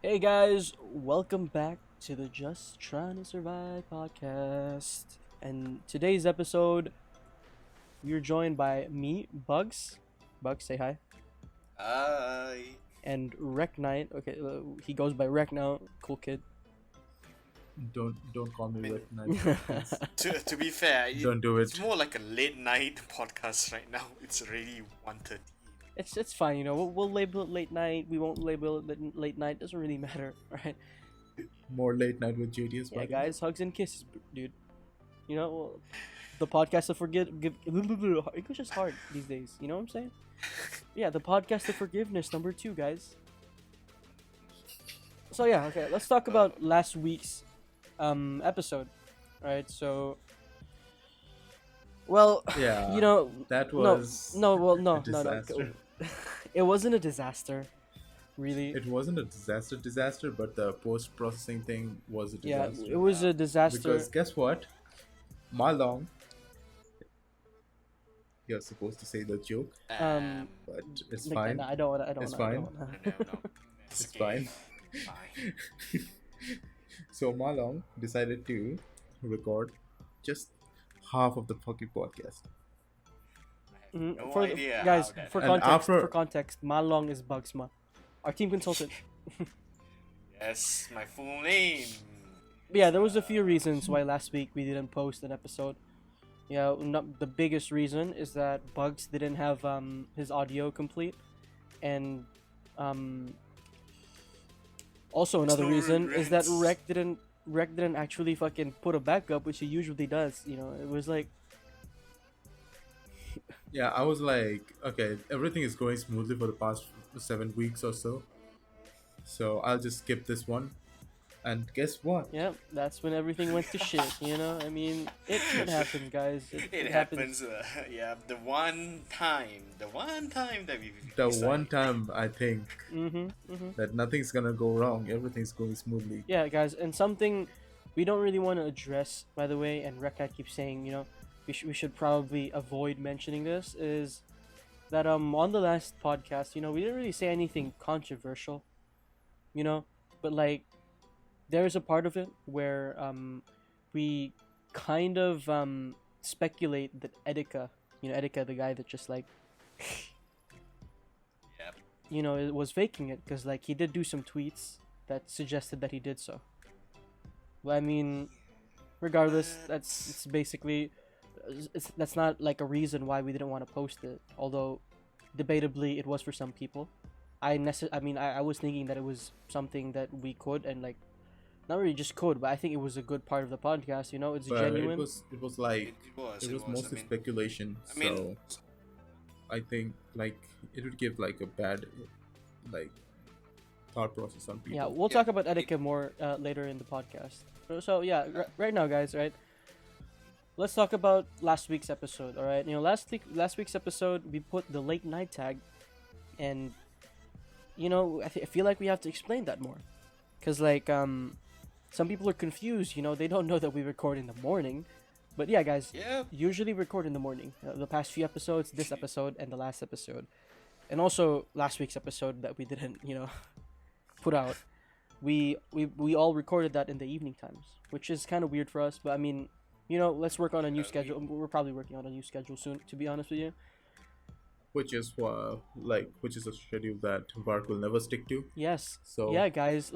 Hey guys, welcome back to the Just Trying to Survive podcast. And today's episode, we're joined by me, Bugs. Bugs, say hi. Hi. And Rek Knight. Okay, he goes by Rek now. Cool kid. Don't call I me mean, Rick Knight, please. to be fair, Don't do it's it. more like a late night podcast right now. It's already 1:30. It's fine, We'll label it late night. We won't label it late night. Doesn't really matter, right? More late night with JTS. Yeah, guys, hugs and kisses, dude. The podcast to forget. English is hard these days. You know what I'm saying? Yeah, the podcast of forgiveness number 2, guys. So yeah, okay, let's talk about last week's episode. Right, so well, Yeah, that no, was no, well, a no, disaster. It wasn't a disaster, really. It wasn't a disaster, but the post-processing thing was a Yeah, disaster. it was a disaster. Because guess what? Malong, you're supposed to say the joke, but it's Like, fine. I don't want. It's I fine. don't wanna. No. It's fine. Fine. So Malong decided to record just half of the fucking podcast. I have no For idea guys, how that for And context, after- for context, Malong is Bugsmah, our team consultant. Yes, my full name. But yeah, there was a few reasons why last week we didn't post an episode. Yeah, the biggest reason is that Bugs didn't have his audio complete, and also another no reason is that regrets. Rek didn't actually fucking put a backup, which he usually does. It was like, Yeah, I was like, okay, everything is going smoothly for the past 7 weeks or so. So I'll just skip this one. And guess what? yeah, that's when everything went to shit. I mean, it happens, guys. It happens. Yeah, the one time that we. The decided- one time I think Mm-hmm. that nothing's gonna go wrong, everything's going smoothly. Yeah, guys, and something we don't really want to address, by the way, and Rekka keeps saying, we should probably avoid mentioning this, is that on the last podcast, we didn't really say anything controversial, but like there's a part of it where we kind of speculate that Etika, Etika, the guy that just like Yep. it was faking it, because like he did do some tweets that suggested that he did so. Well, I mean, regardless, it's basically that's not like a reason why we didn't want to post it. Although, debatably, it was for some people. I was thinking that it was something that we could, and like, not really just could, but I think it was a good part of the podcast. It's But genuine. it was like It it was was. mostly I mean, speculation. I mean- So I think like it would give like a bad like thought process on people. Yeah, we'll talk about etiquette more later in the podcast. So yeah, right now, guys, right? Let's talk about last week's episode. All right, last week's episode we put the late night tag, and I feel like we have to explain that more, cause like some people are confused. They don't know that we record in the morning, but yeah, guys, Yeah. usually record in the morning. The past few episodes, this episode, and the last episode, and also last week's episode that we didn't, put out. We all recorded that in the evening times, which is kind of weird for us. But I mean, let's work on a new schedule. We're probably working on a new schedule soon, to be honest with you. Which is a schedule that Vark will never stick to. Yes. So Yeah, guys.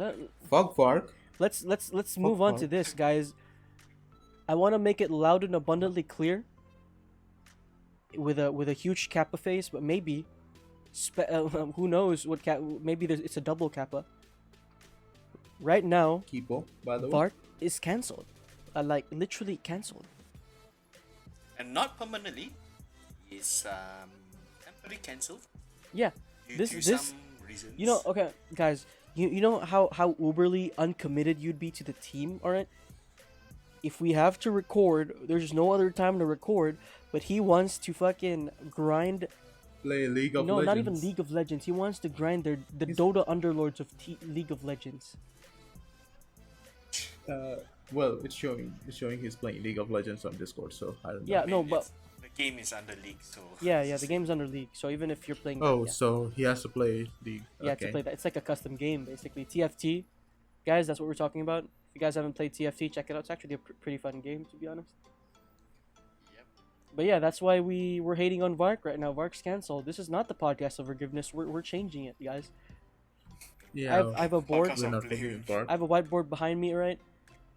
fuck Vark. Let's move on to this, guys. I want to make it loud and abundantly clear. With a huge kappa face, but maybe, who knows what maybe it's a double kappa. Right now, Kipo, by the way. Bart is cancelled. Like literally cancelled. And not permanently. It's temporarily cancelled. Yeah. Due This- to this- some reasons. Okay, guys. You know how uberly uncommitted you'd be to the team, alright? If we have to record, there's no other time to record, but he wants to fucking grind. Play League of No, Legends. not even League of Legends. He wants to grind the Dota underlords of League of Legends. Well, it's showing he's playing League of Legends on Discord, so I don't know. Yeah, I mean, no, but it's- the game is under league, so Yeah, the game's under league. So even if you're playing, Oh, yeah, so he has to play the. yeah, to Okay. play that, it's like a custom game basically. TFT, guys, that's what we're talking about. If you guys haven't played TFT, check it out. It's actually a pretty fun game, to be honest. Yep. But yeah, that's why we're hating on Vark right now. Vark's canceled. This is not the podcast of forgiveness. We're changing it, guys. Yeah. I have a board. Podcast We're of not blame. taking part. I have a whiteboard behind me, right?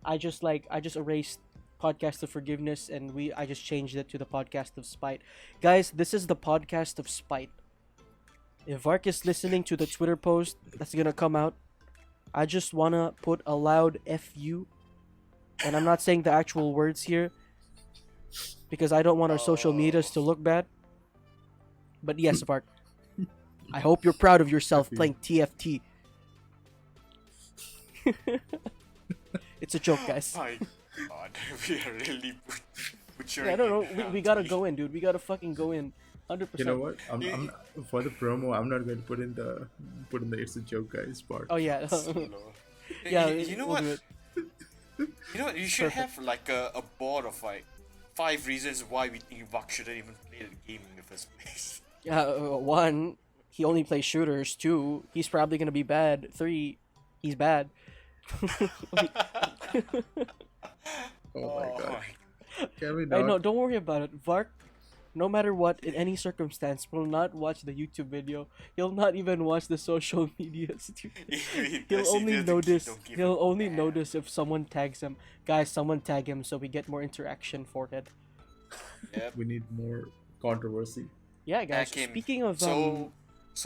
I just erased podcast of forgiveness and I just changed it to the podcast of spite. Guys, this is the podcast of spite. If Vark is listening to the Twitter post that's gonna come out, I just wanna put a loud FU, and I'm not saying the actual words here because I don't want our social medias to look bad. But yes, Vark, I hope you're proud of yourself FU. playing TFT. It's a joke, guys. My God, we are really butchering. Yeah, I don't it know. now, We gotta dude. go in, dude. We gotta fucking go in. 100%. You know what? I'm for the promo. I'm not going to put in the it's a joke, guys part. Oh yeah. Slow. Yeah, you know we'll what? do it. You know what? You should Perfect. have like a board of like 5 reasons why we think Vak shouldn't even play the game in the first place. One, he only plays shooters. Two, he's probably gonna be bad. Three, he's bad. Oh my god. my- Can we I not? know. Don't worry about it. Vark, no matter what, in any circumstance, will not watch the YouTube video. He'll not even watch the social medias. Dude. He'll only notice. He'll only notice if someone tags him. Guys, someone tag him so we get more interaction for it. Yep. We need more controversy. Yeah, guys. Hack him. Speaking of So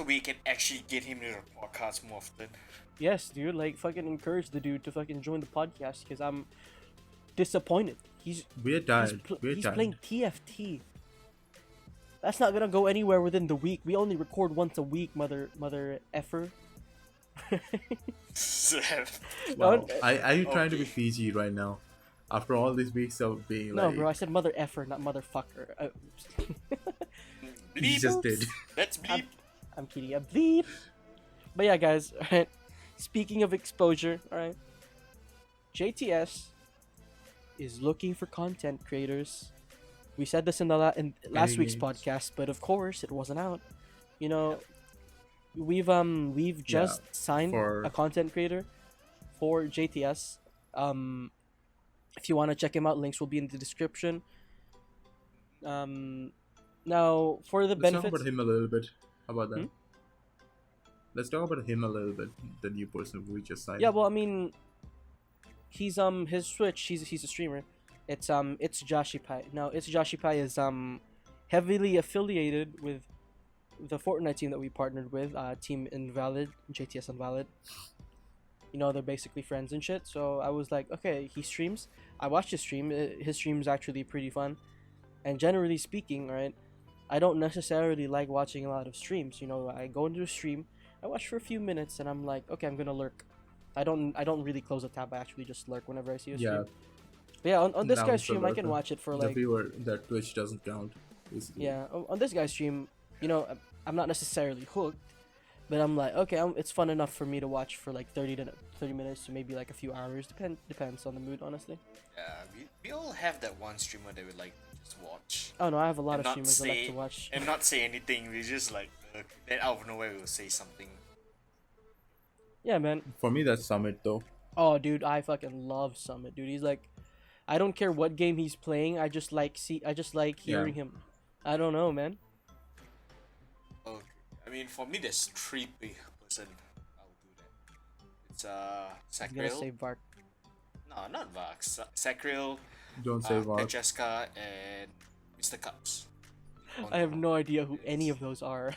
we can actually get him to the podcast more often. yes, dude, like fucking encourage the dude to fucking join the podcast because I'm disappointed. We're tired. We're he's tired. playing TFT. That's not gonna go anywhere within the week. We only record once a week, mother effer. Wow. No, Are you trying to be Okay. PG right now? After all these weeks of being no, like, bro, I said mother effer, not motherfucker. you Bleep. just did. Let's bleep. I'm kidding. A bleep. But yeah, guys. Alright. Speaking of exposure, alright. JTS is looking for content creators. We said this in the last week's games. podcast, but of course it wasn't out. You know, we've just signed for- a content creator for JTS. If you want to check him out, links will be in the description. Now for the Let's talk benefits. about him a little bit. How about that? Hmm? Let's talk about him a little bit. The new person we just signed. Yeah, well, I mean, he's his Switch. He's a streamer. It's JTS. Now, JTS is heavily affiliated with the Fortnite team that we partnered with, Team Invalid, JTS Invalid. You know, they're basically friends and shit. So I was like, okay, he streams. I watched his stream. His stream's actually pretty fun. And generally speaking, right, I don't necessarily like watching a lot of streams. You know, I go into a stream, I watch for a few minutes, and I'm like, okay, I'm gonna lurk. I don't really close a tab. I actually just lurk whenever I see a stream. Yeah. But yeah, on this Now guy's it's a stream, I can lurker. watch it for The like viewer that Twitch doesn't count. Basically. yeah. On this guy's stream, you know, I'm not necessarily hooked, but I'm like, okay, it's fun enough for me to watch for like 30 minutes to maybe like a few hours. Depends on the mood, honestly. Yeah, we all have that one streamer that we like just watch Oh no, I have a lot And of not streamers I like say- to watch. and not say anything. We just like then out of nowhere we'll say something. Yeah, man. For me, that's Summit though. Oh, dude, I fucking love Summit, dude. He's like, I don't care what game he's playing. I just like hearing him. I don't know, man. Okay. I mean, for me, there's 3 big person. I'll do that. It's He's gonna say Sacril. Vark. No, not Vax. Sacril, Don't say Vark. Francesca, and Mr. Cups. I have no idea who any of those are.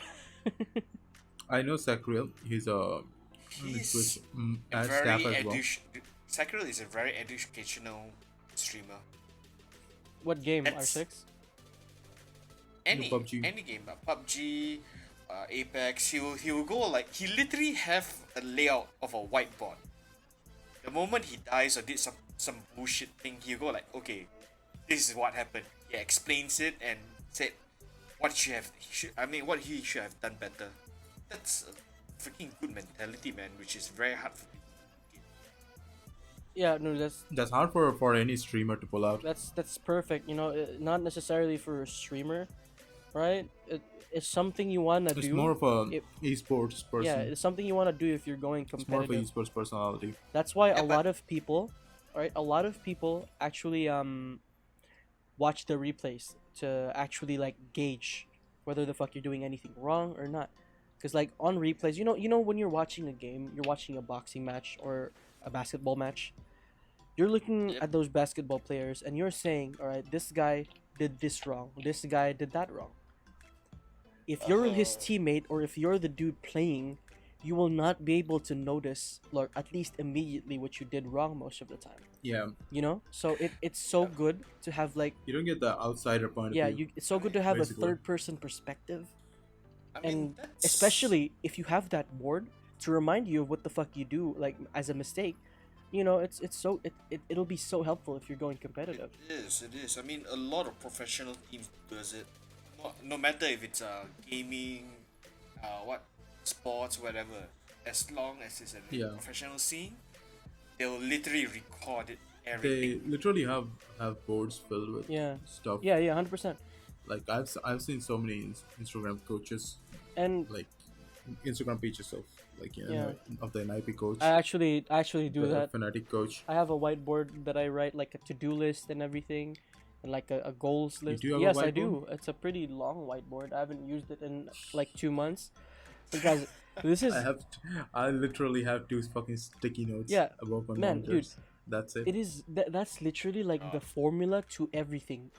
I know Sacriel. He's a He's Twitch a ad very staff as well. Sacril is a very educational streamer. What game? It's- R6? Any PUBG. any game, PUBG, Apex. He will go like he literally have a layout of a whiteboard. The moment he dies or did some bullshit thing, he'll go like, okay, this is what happened. He explains it and said what what he should have done better. That's a freaking good mentality, man, which is very hard for people to get. Yeah, no, That's hard for any streamer to pull out. that's perfect. You know, not necessarily for a streamer, right? It's something you wanna It's more do. of a It esports Yeah, person. it's something you wanna do if you're going It's more of a competitive. esports personality. That's why Yeah, a but lot of people, right? A lot of people actually watch the replays to actually like gauge whether the fuck you're doing anything wrong or not. Because like on replays, you know when you're watching a game, you're watching a boxing match or a basketball match. You're looking yep. at those basketball players and you're saying, all right, this guy did this wrong, this guy did that wrong. If you're his Uh, teammate or if you're the dude playing, you will not be able to notice or at least immediately what you did wrong most of the time. Yeah, So it's so yeah. good to have like, you don't get the outsider point of yeah, view, it's so I good mean, to have a basically. third person perspective, I mean and that's especially if you have that board to remind you of what the fuck you do like as a mistake. It'll be so helpful if you're going it competitive. is. It is. I mean, a lot of professional teams does it. No matter if it's gaming, what sports, whatever. As long as it's a Yeah, professional scene, they will literally record it everything. they literally have boards filled with Yeah, stuff. yeah, yeah, 100%. Like I've seen so many Instagram coaches, And like Instagram pages of like yeah, of the NIP coach, I actually do the that. Fnatic coach. I have a whiteboard that I write like a to-do list and everything, and like a goals You list. do have a Yes, I whiteboard? do. It's a pretty long whiteboard. I haven't used it in like 2 months. Because this I is, have, I literally have two fucking sticky notes yeah, above my man, dude. monitors. That's it. It is that's literally like the God. formula to everything.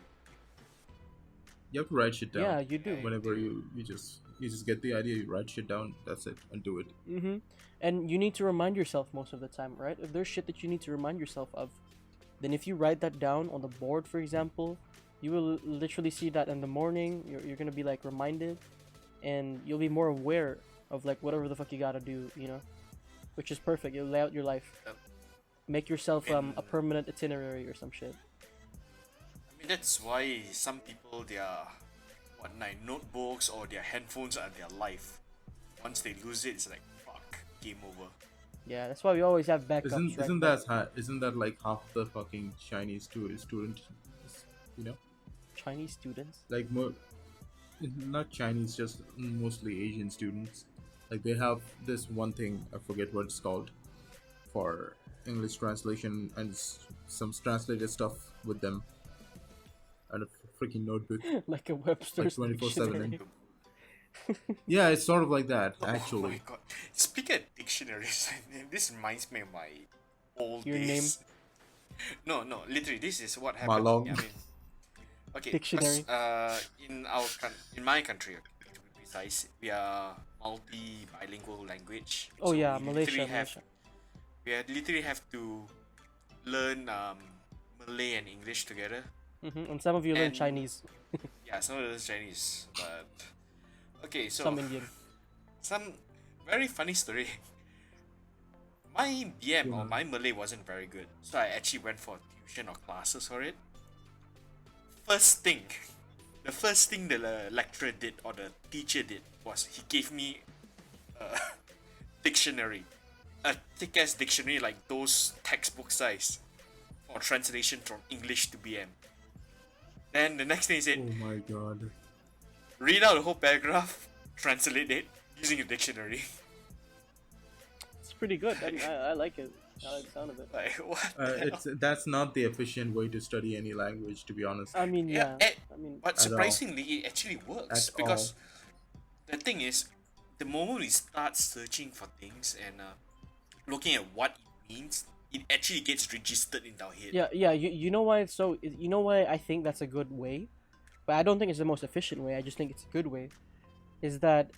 You have to write shit down. Yeah, you do. Whenever you just get the idea, you write shit down. That's it, and do it. Mm-hmm. And you need to remind yourself most of the time, right? If there's shit that you need to remind yourself of, then if you write that down on the board, for example, you will literally see that in the morning. You're gonna be like reminded, and you'll be more aware of like whatever the fuck you gotta do, which is perfect. You'll lay out your life, Yep. make yourself And a permanent itinerary or some shit. I mean, that's why some people their notebooks or their handphones are their life. Once they lose it, it's like fuck, game over. Yeah, that's why we always have backups, Isn't right? isn't that isn't that like half the fucking Chinese student, you know, Chinese students? like more, not Chinese, just mostly Asian students. Like they have this one thing, I forget what it's called, for English translation and some translated stuff with them, and a freaking notebook, Like a Webster's like 24/7. dictionary. Yeah, it's sort of like that Oh my actually. god! Speaking of dictionaries, this reminds me of my old Your days. No, no, literally, this is what happened to Malong. me. I mean, okay, Dictionary. because in my country, okay, to be precise, we are bilingual language. Oh so yeah, we Malaysia, literally Malaysia. literally have to learn Malay and English together. And some of you learn And- Chinese, Yeah, some of those Chinese, but okay, so some Indian. some very funny story. My BM or Yeah. my Malay wasn't very good, so I actually went for tuition or classes for it. First thing, the first thing the lecturer did or the teacher did was he gave me a dictionary, a thick ass dictionary like those textbook size for translation from English to BM. Then the next thing he said, Oh my god. read out the whole paragraph, translate it using a dictionary. It's pretty good. I like it. I like the sound of it. Like what? the hell? It's that's not the efficient way to study any language, to be honest. I mean, yeah. Yeah, I mean, But all. surprisingly, it actually works At because the thing is, the moment we start searching for things and looking at what it means, it actually gets registered in our head. yeah, yeah. You know why it's so? You know why I think that's a good way, but I don't think it's the most efficient way. I just think it's a good way. Is that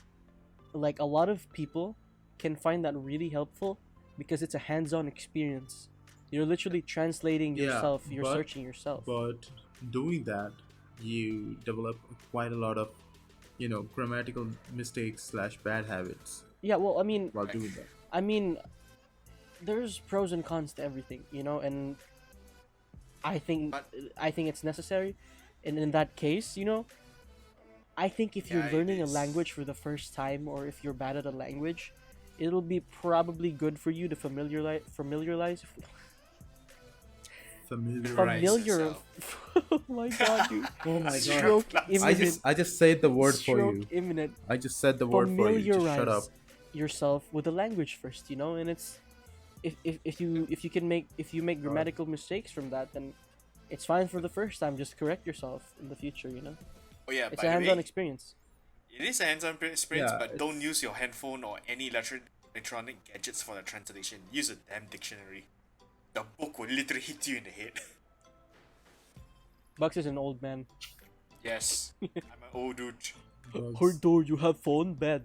like a lot of people can find that really helpful because it's a hands-on experience. You're literally translating Yeah, yourself. You're but- searching yourself. But doing that, you develop quite a lot of, grammatical mistakes slash bad habits Yeah. Well, I mean, while doing that. I mean, there's pros and cons to everything, and I think But- I think it's necessary, and in that case, I think if you're Yeah, it learning a is. language for the first time, or if you're bad at a language, it'll be probably good for you to familiarize Familiarize. Familiar. yourself. Oh my god, dude. Oh my god. Stroke imminent. I just said the word for Stroke you. imminent. I just said the word for you. Just shut up. Familiarize yourself with the language first, you know, and it's if you make grammatical mistakes from that, then it's fine for the first time. Just correct yourself in the future, you know. Oh yeah, It's by a the hands-on way, experience. it is a hands-on experience, Yeah, but don't use your handphone or any electronic gadgets for the translation. Use a damn dictionary. The book will literally hit you in the head. Bucks is an old man. Yes, I'm an old dude. Hurdo, you have phone? Bad.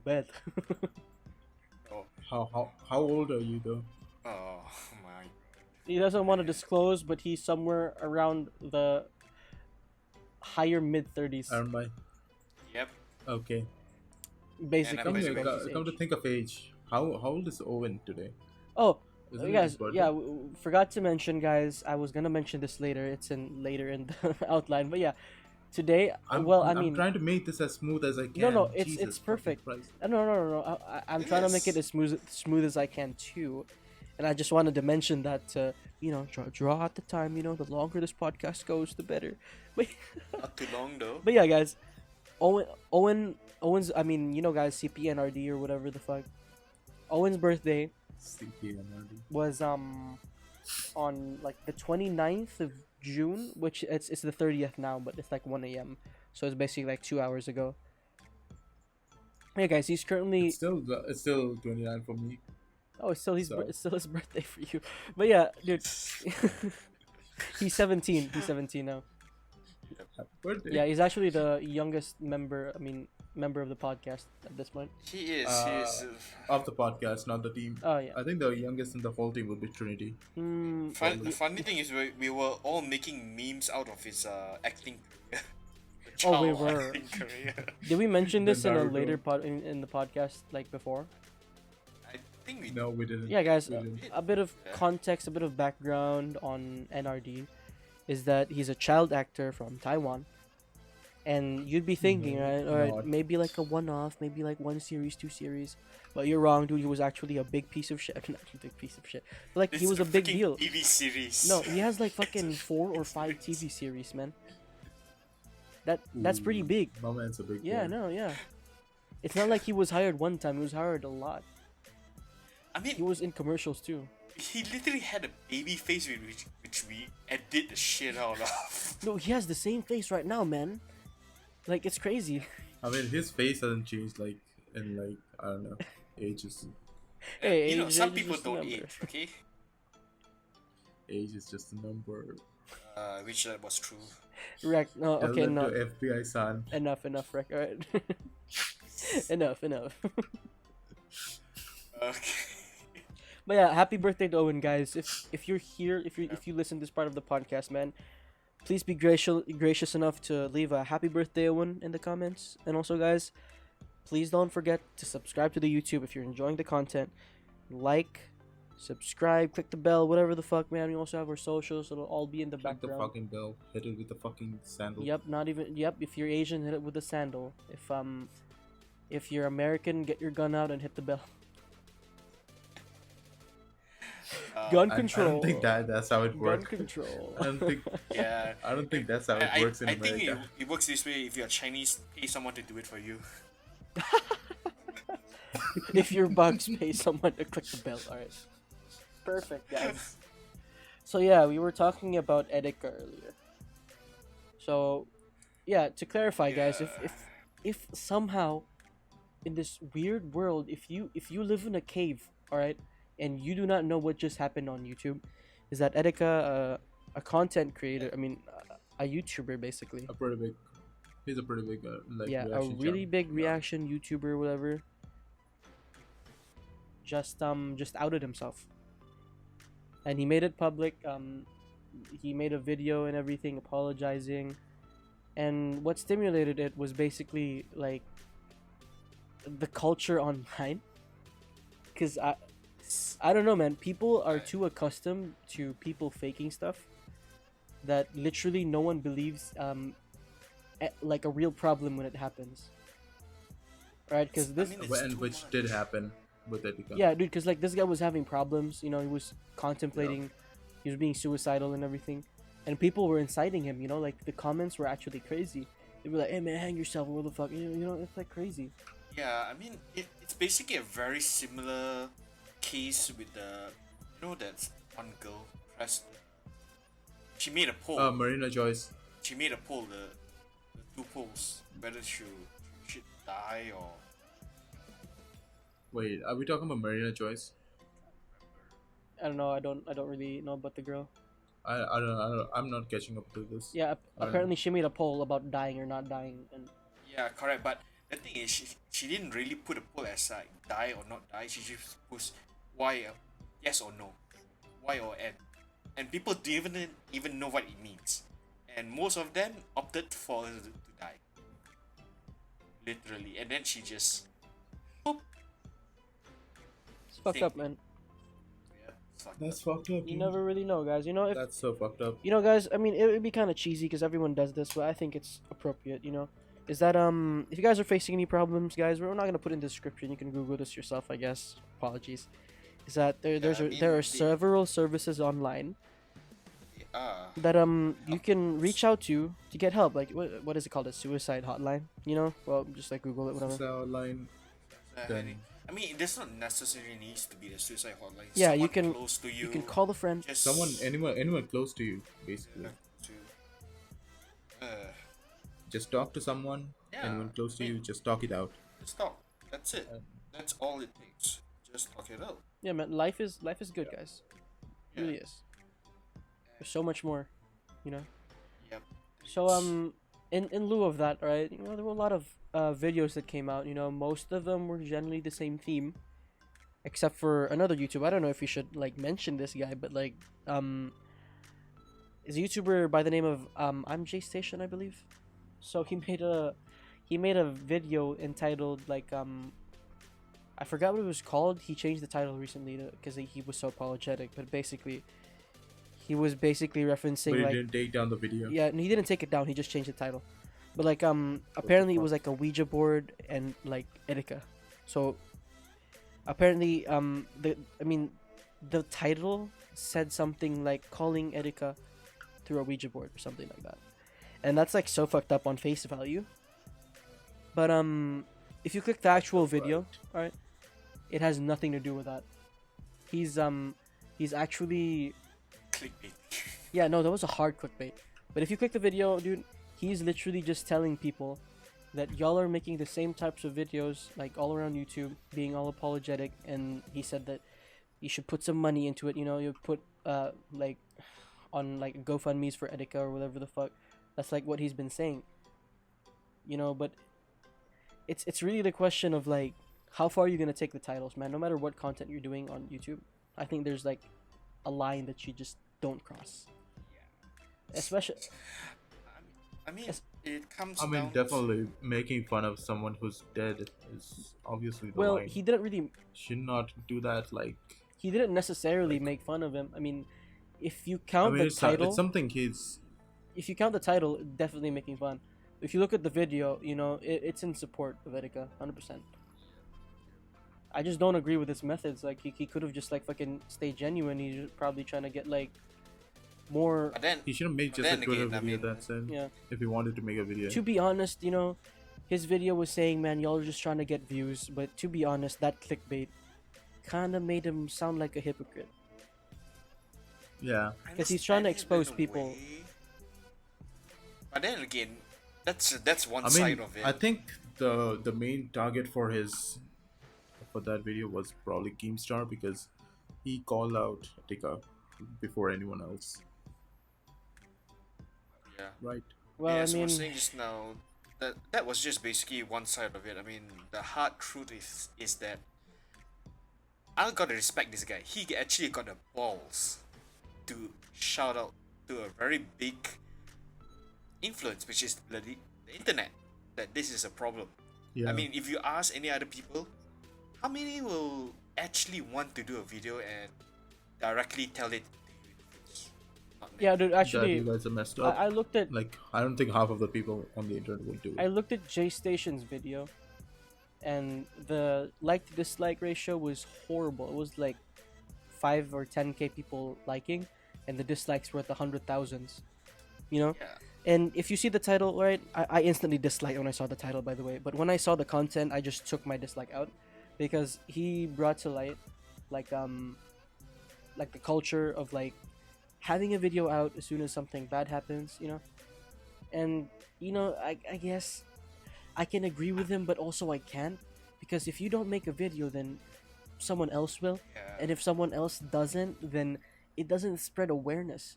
Oh, How old are you though? oh my. He doesn't want to disclose, but he's somewhere around the higher mid-30s. Aren't I? Yep. Okay. Basically, And I'm that's basically- Bucks' Come to age. think of age, how old is Owen today? Oh, Isn't it guys, his birthday? yeah, forgot to mention, guys. I was gonna mention this later. It's later in the outline, but yeah, today. I'm trying to make this as smooth as I can. No, it's Jesus perfect. fucking Christ. No. I'm trying to make it Yes. as smooth as I can too, and I just wanted to mention that draw out the time. You know, the longer this podcast goes, the better. But Not too long though. but yeah, guys, Owen's. I mean, you know, guys, CPNRD or whatever the fuck. Owen's birthday CPNRD. was on like the 29th of June, which it's the 30th now, but it's like 1 a.m. So it's basically like 2 hours ago. Yeah, guys, he's currently It's still 29 for me. it's still So- it's still his birthday for you. But yeah, dude, he's 17. He's 17 now. Happy birthday. Yeah, he's actually the youngest member. I mean, member of the podcast at this point. He is. Of the podcast, not the team. Oh yeah. I think the youngest in the whole team would be Trinity. The funny thing is, we were all making memes out of his acting career. The Oh, we child were. acting career. Did we mention The this in a Naruto. later in the podcast like before? I think we. No, we didn't. Yeah, guys, We didn't. a bit of Yeah. context, a bit of background on NRD is that he's a child actor from Taiwan. And you'd be thinking, No, right? Alright, not. maybe like a one-off, maybe like 1 series, 2 series. But you're wrong, dude. He was actually a big piece of shit. Not a big piece of shit. But like, This he was is a big freaking deal. TV series. No, he has like fucking 4 or 5 TV series, man. That's pretty Ooh, big. My man's a big Yeah, boy. no, yeah. It's not like he was hired one time. He was hired a lot. I mean, He was in commercials too. he literally had a baby face which we edit the shit out of. No, he has the same face right now, man. Like, it's crazy. I mean, his face hasn't changed like in like I don't know ages. Hey, You know, age- some age is people just a don't number. age, okay? Age is just a number. Which that was true. Rek, no, Tell okay, that no. to FBI son. Enough, Rek, alright. enough. Okay. But yeah, happy birthday to Owen, guys. If you're here, if you listen to this part of the podcast, man, please be gracious enough to leave a happy birthday, Owen, in the comments. And also, guys, please don't forget to subscribe to the YouTube if you're enjoying the content. Like, subscribe, click the bell, whatever the fuck, man. We also have our socials. It'll all be in the Click the background. fucking bell. Hit it with the fucking sandal. Yep, not even. Yep, if you're Asian, hit it with a sandal. If you're American, get your gun out and hit the bell. Gun I control. don't think that's how it Gun works. control. I don't think. Yeah. I don't think that's how it works in I think America. it works this way. If you're Chinese, pay someone to do it for you. If your bugs, pay someone to click the bell. Alright. Perfect, guys. So yeah, we were talking about etiquette earlier. So, yeah, to clarify, guys, if somehow in this weird world, if you live in a cave, alright, and you do not know what just happened on YouTube, is that Etika, a content creator, I mean, a YouTuber basically. A pretty big. He's a pretty big like. Yeah, a reaction really channel. big Yeah. reaction YouTuber, whatever. Just outed himself, and he made it public. He made a video and everything, apologizing, and what stimulated it was basically like the culture online. Cause I don't know, man. People are too accustomed to people faking stuff that literally no one believes like a real problem when it happens. Right? Because this, I mean, it's And too which much. did happen with Etika. yeah, dude. Because like this guy was having problems. You know, he was contemplating. He was being suicidal and everything. and people were inciting him. You know, like the comments were actually crazy. They were like, "Hey man, hang yourself, what the fuck?" You know, it's like crazy. Yeah, I mean, it's basically a very similar case with the, that one girl, press. She made a poll. Marina Joyce. She made a poll, the two polls, whether she should die or. Wait, are we talking about Marina Joyce? I don't know. I don't really know about the girl. I'm not catching up to this. Yeah, I don't apparently she made a poll about dying or not dying, and Yeah, correct. But the thing is, she didn't really put a poll as like die or not die. She just puts why, yes or no, Y or N, and people didn't even know what it means, and most of them opted for her to die, literally. And then she just, boop, it's fucked up, man. yeah, fuck That's fucked up. You never really know, guys. You know, if That's so fucked up. you know, guys. I mean, it would be kind of cheesy because everyone does this, but I think it's appropriate. You know, is that if you guys are facing any problems, guys, we're not gonna put in the description. You can Google this yourself, I guess. Apologies. Is that there are several services online that you can reach out to get help. Like what is it called? A suicide hotline. You know, well, just like Google it, whatever. So line. Then- I mean, there's not necessarily needs to be the suicide hotline. Yeah, Someone you can close to you can call a friend. just anyone close to you, basically. to, Just talk to someone. Yeah, Anyone close to I mean- you, just talk it out. just talk. That's it. That's all it takes. Just talk it out. Yeah, man, life is good, guys. It really is. There's so much more, you know. Yep. So in lieu of that, right? You know, there were a lot of videos that came out. You know, most of them were generally the same theme, except for another YouTuber. I don't know if we should like mention this guy, but like is a YouTuber by the name of I'm J Station, I believe. So he made a video entitled like I forgot what it was called. He changed the title recently because he was so apologetic, but basically he was basically referencing But he like didn't take down the video. yeah, and he didn't take it down. He just changed the title. But like apparently it was like a Ouija board and like Erika. So apparently the title said something like calling Erika through a Ouija board or something like that. And that's like so fucked up on face value. But if you click the actual video, all right, it has nothing to do with that. He's actually Clickbait. yeah, no, that was a hard clickbait. But if you click the video, dude, he's literally just telling people that y'all are making the same types of videos like all around YouTube, being all apologetic, and he said that you should put some money into it. You know, you put like on like GoFundMe's for Etika or whatever the fuck. That's like what he's been saying. You know, but it's really the question of like how far are you gonna take the titles, man? No matter what content you're doing on YouTube, I think there's like a line that you just don't cross. Especially, I mean, it comes. I mean, down definitely making fun of someone who's dead is obviously the well, line. he didn't really. Should not do that. Like, He didn't necessarily make fun of him. I mean, if you I count mean, the it's title, something kids. if you count the title, definitely making fun. If you look at the video, you know it's in support of Etika, 100%. I just don't agree with his methods. Like he could have just like fucking stayed genuine. He's probably trying to get like more. But then He should have made But just a then Twitter again, I video mean, that's it. Yeah. If he wanted to make a video. To be honest, you know, his video was saying, "Man, y'all are just trying to get views." But to be honest, that clickbait kind of made him sound like a hypocrite. Yeah. I 'Cause he's trying to understand it expose in a people. way. But then again, that's one I side mean, of it. I think the main target for that video was probably Keemstar because he called out Tika before anyone else. Yeah. Right. Well, yeah, I so mean, we're saying just now that was just basically one side of it. I mean, the hard truth is that I gotta respect this guy. He actually got the balls to shout out to a very big influence, which is the internet, that this is a problem. Yeah. I mean, if you ask any other people, how many will actually want to do a video and directly tell it to you? Not many. yeah, dude. that Actually, you guys are messed up. I looked at Like, I don't think half of the people on the internet will do it. I looked at J Station's video, and the like to dislike ratio was horrible. It was like 5 or 10k people liking, and the dislikes were at the 100,000s. you know. Yeah. And if you see the title, right, I instantly disliked when I saw the title, by the way. But when I saw the content, I just took my dislike out because he brought to light like like the culture of like having a video out as soon as something bad happens, you know. And I guess I can agree with him, but also I can't because if you don't make a video, then someone else will, and Yeah. if someone else doesn't, then it doesn't spread awareness,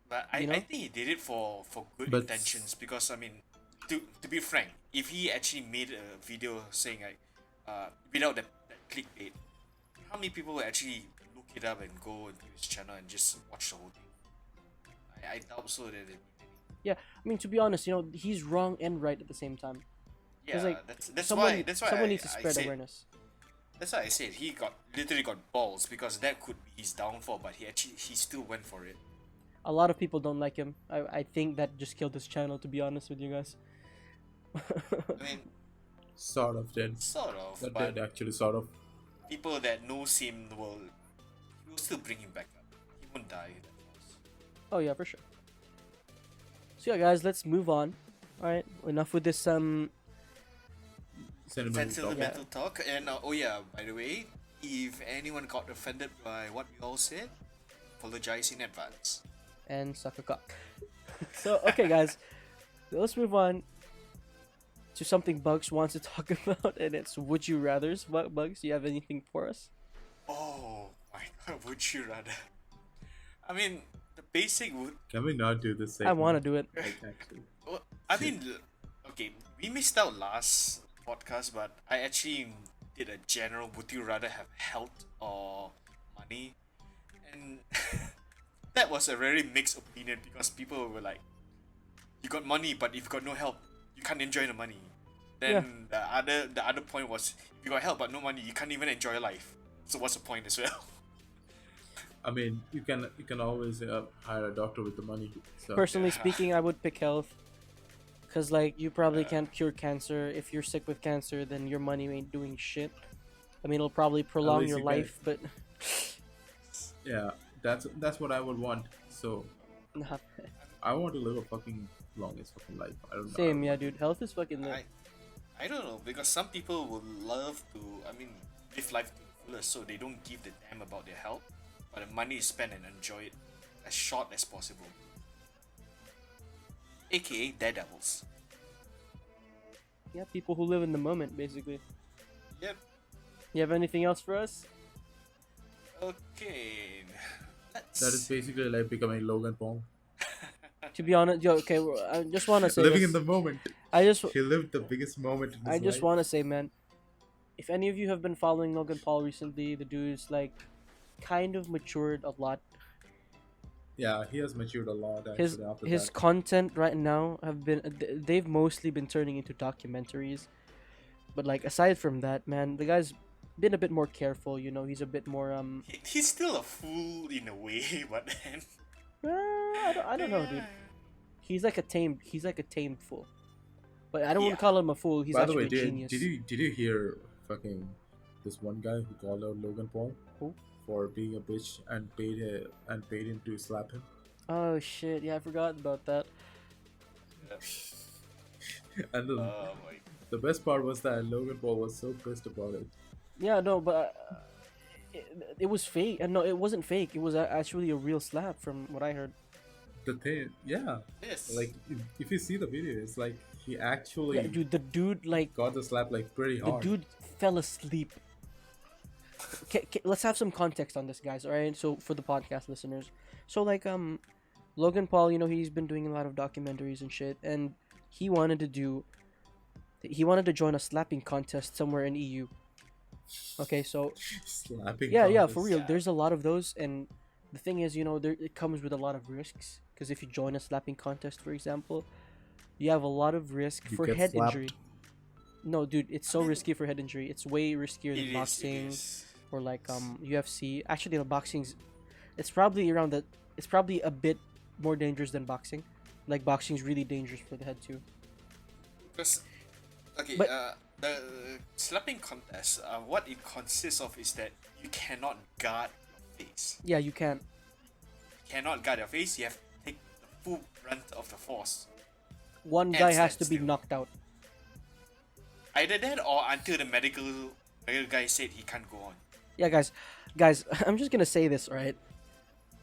But you I know. think he did it for good But intentions because I mean, to be frank, if he actually made a video saying like, without that clickbait, how many people will actually look it up and go into his channel and just watch the whole thing? I doubt so that it many. Yeah, I mean, to be honest, he's wrong and right at the same time. Because Yeah, like that's why someone needs to I spread said awareness. that's why I said he literally got balls because that could be his downfall, but he still went for it. A lot of people don't like him. I think that just killed his channel, to be honest with you guys. I mean, sort of did. sort of, That but did actually sort of. people that knows him will still bring him back up. He won't die that fast. Oh yeah, for sure. So yeah, guys, let's move on. All right, enough with this. Sentimental talk. And oh yeah, by the way, if anyone got offended by what we all said, apologize in advance. And suck a cock. So okay, guys, let's move on to something Bugs wants to talk about, and it's would you rather's. Bugs, do you have anything for us? Oh my god, would you rather? I mean, the basic would. Can we not do this? I want to do it. Like, actually. Well, I mean, okay, we missed out last podcast, but I actually did a general would you rather have health or money? And that was a very mixed opinion because people were like, you got money, but if you got no help, you can't enjoy the money. Then the other point was, if you got help but no money, you can't even enjoy life. So what's the point as well? I mean, you can always hire a doctor with the money. So Personally speaking, I would pick health. Cause like you probably can't cure cancer. If you're sick with cancer, then your money ain't doing shit. I mean, it'll probably prolong least your you get- life, but yeah, that's what I would want. So nah. I want to live a fucking longest fucking life. I don't know. Same, yeah, dude. Health is fucking lit. I don't know because some people would love to, I mean, live life to the fullest, so they don't give the damn about their health, but the money is spent and enjoy it as short as possible. AKA daredevils. Yeah, people who live in the moment, basically. Yep. You have anything else for us? Okay. Let's. That is basically like becoming Logan Paul, To be honest, okay, I just want to say living this. in the moment. I just He lived the biggest moment in his I just life. want to say, man, if any of you have been following Logan Paul recently, the dude's like kind of matured a lot. Yeah, he has matured a lot actually His after his that. content right now have been they've mostly been turning into documentaries. But like aside from that, man, the guy's been a bit more careful, he's a bit more He's still a fool in a way, but then. I don't know, dude. He's like a tamed fool. But I don't want Yeah. to call him a fool. He's By the actually way, a genius. did you hear fucking this one guy who called out Logan Paul Who? for being a bitch and paid him to slap him? Oh shit, yeah, I forgot about that. And then Oh my. the best part was that Logan Paul was so pissed about it. Yeah, no, but it was fake. And no, it wasn't fake. It was actually a real slap from what I heard. The thing, yeah, Yes. like if you see the video, it's like he actually Yeah, dude, the dude like got the slap like pretty the hard. dude fell asleep. Let's have some context on this, guys. All right, so for the podcast listeners, so like Logan Paul, he's been doing a lot of documentaries and shit, and he wanted to join a slapping contest somewhere in EU. Okay, so Slapping. yeah, for contest. real. There's a lot of those, and the thing is, it comes with a lot of risks. Because if you join a slapping contest, for example, you have a lot of risk You for get head slapped. injury. No, dude, it's so risky for head injury. It's way riskier than It boxing is. or like UFC. Actually, the boxing's it's probably around the it's probably a bit more dangerous than boxing. Like boxing's really dangerous for the head too. Because, okay, But- the slapping contest, what it consists of is that you cannot guard your face. Yeah, you can't. You cannot guard your face. You have to take the full brunt of the force. One And guy has stand to be still. knocked out. Either that or until the medical guy said he can't go on. Yeah, guys, I'm just gonna say this, right?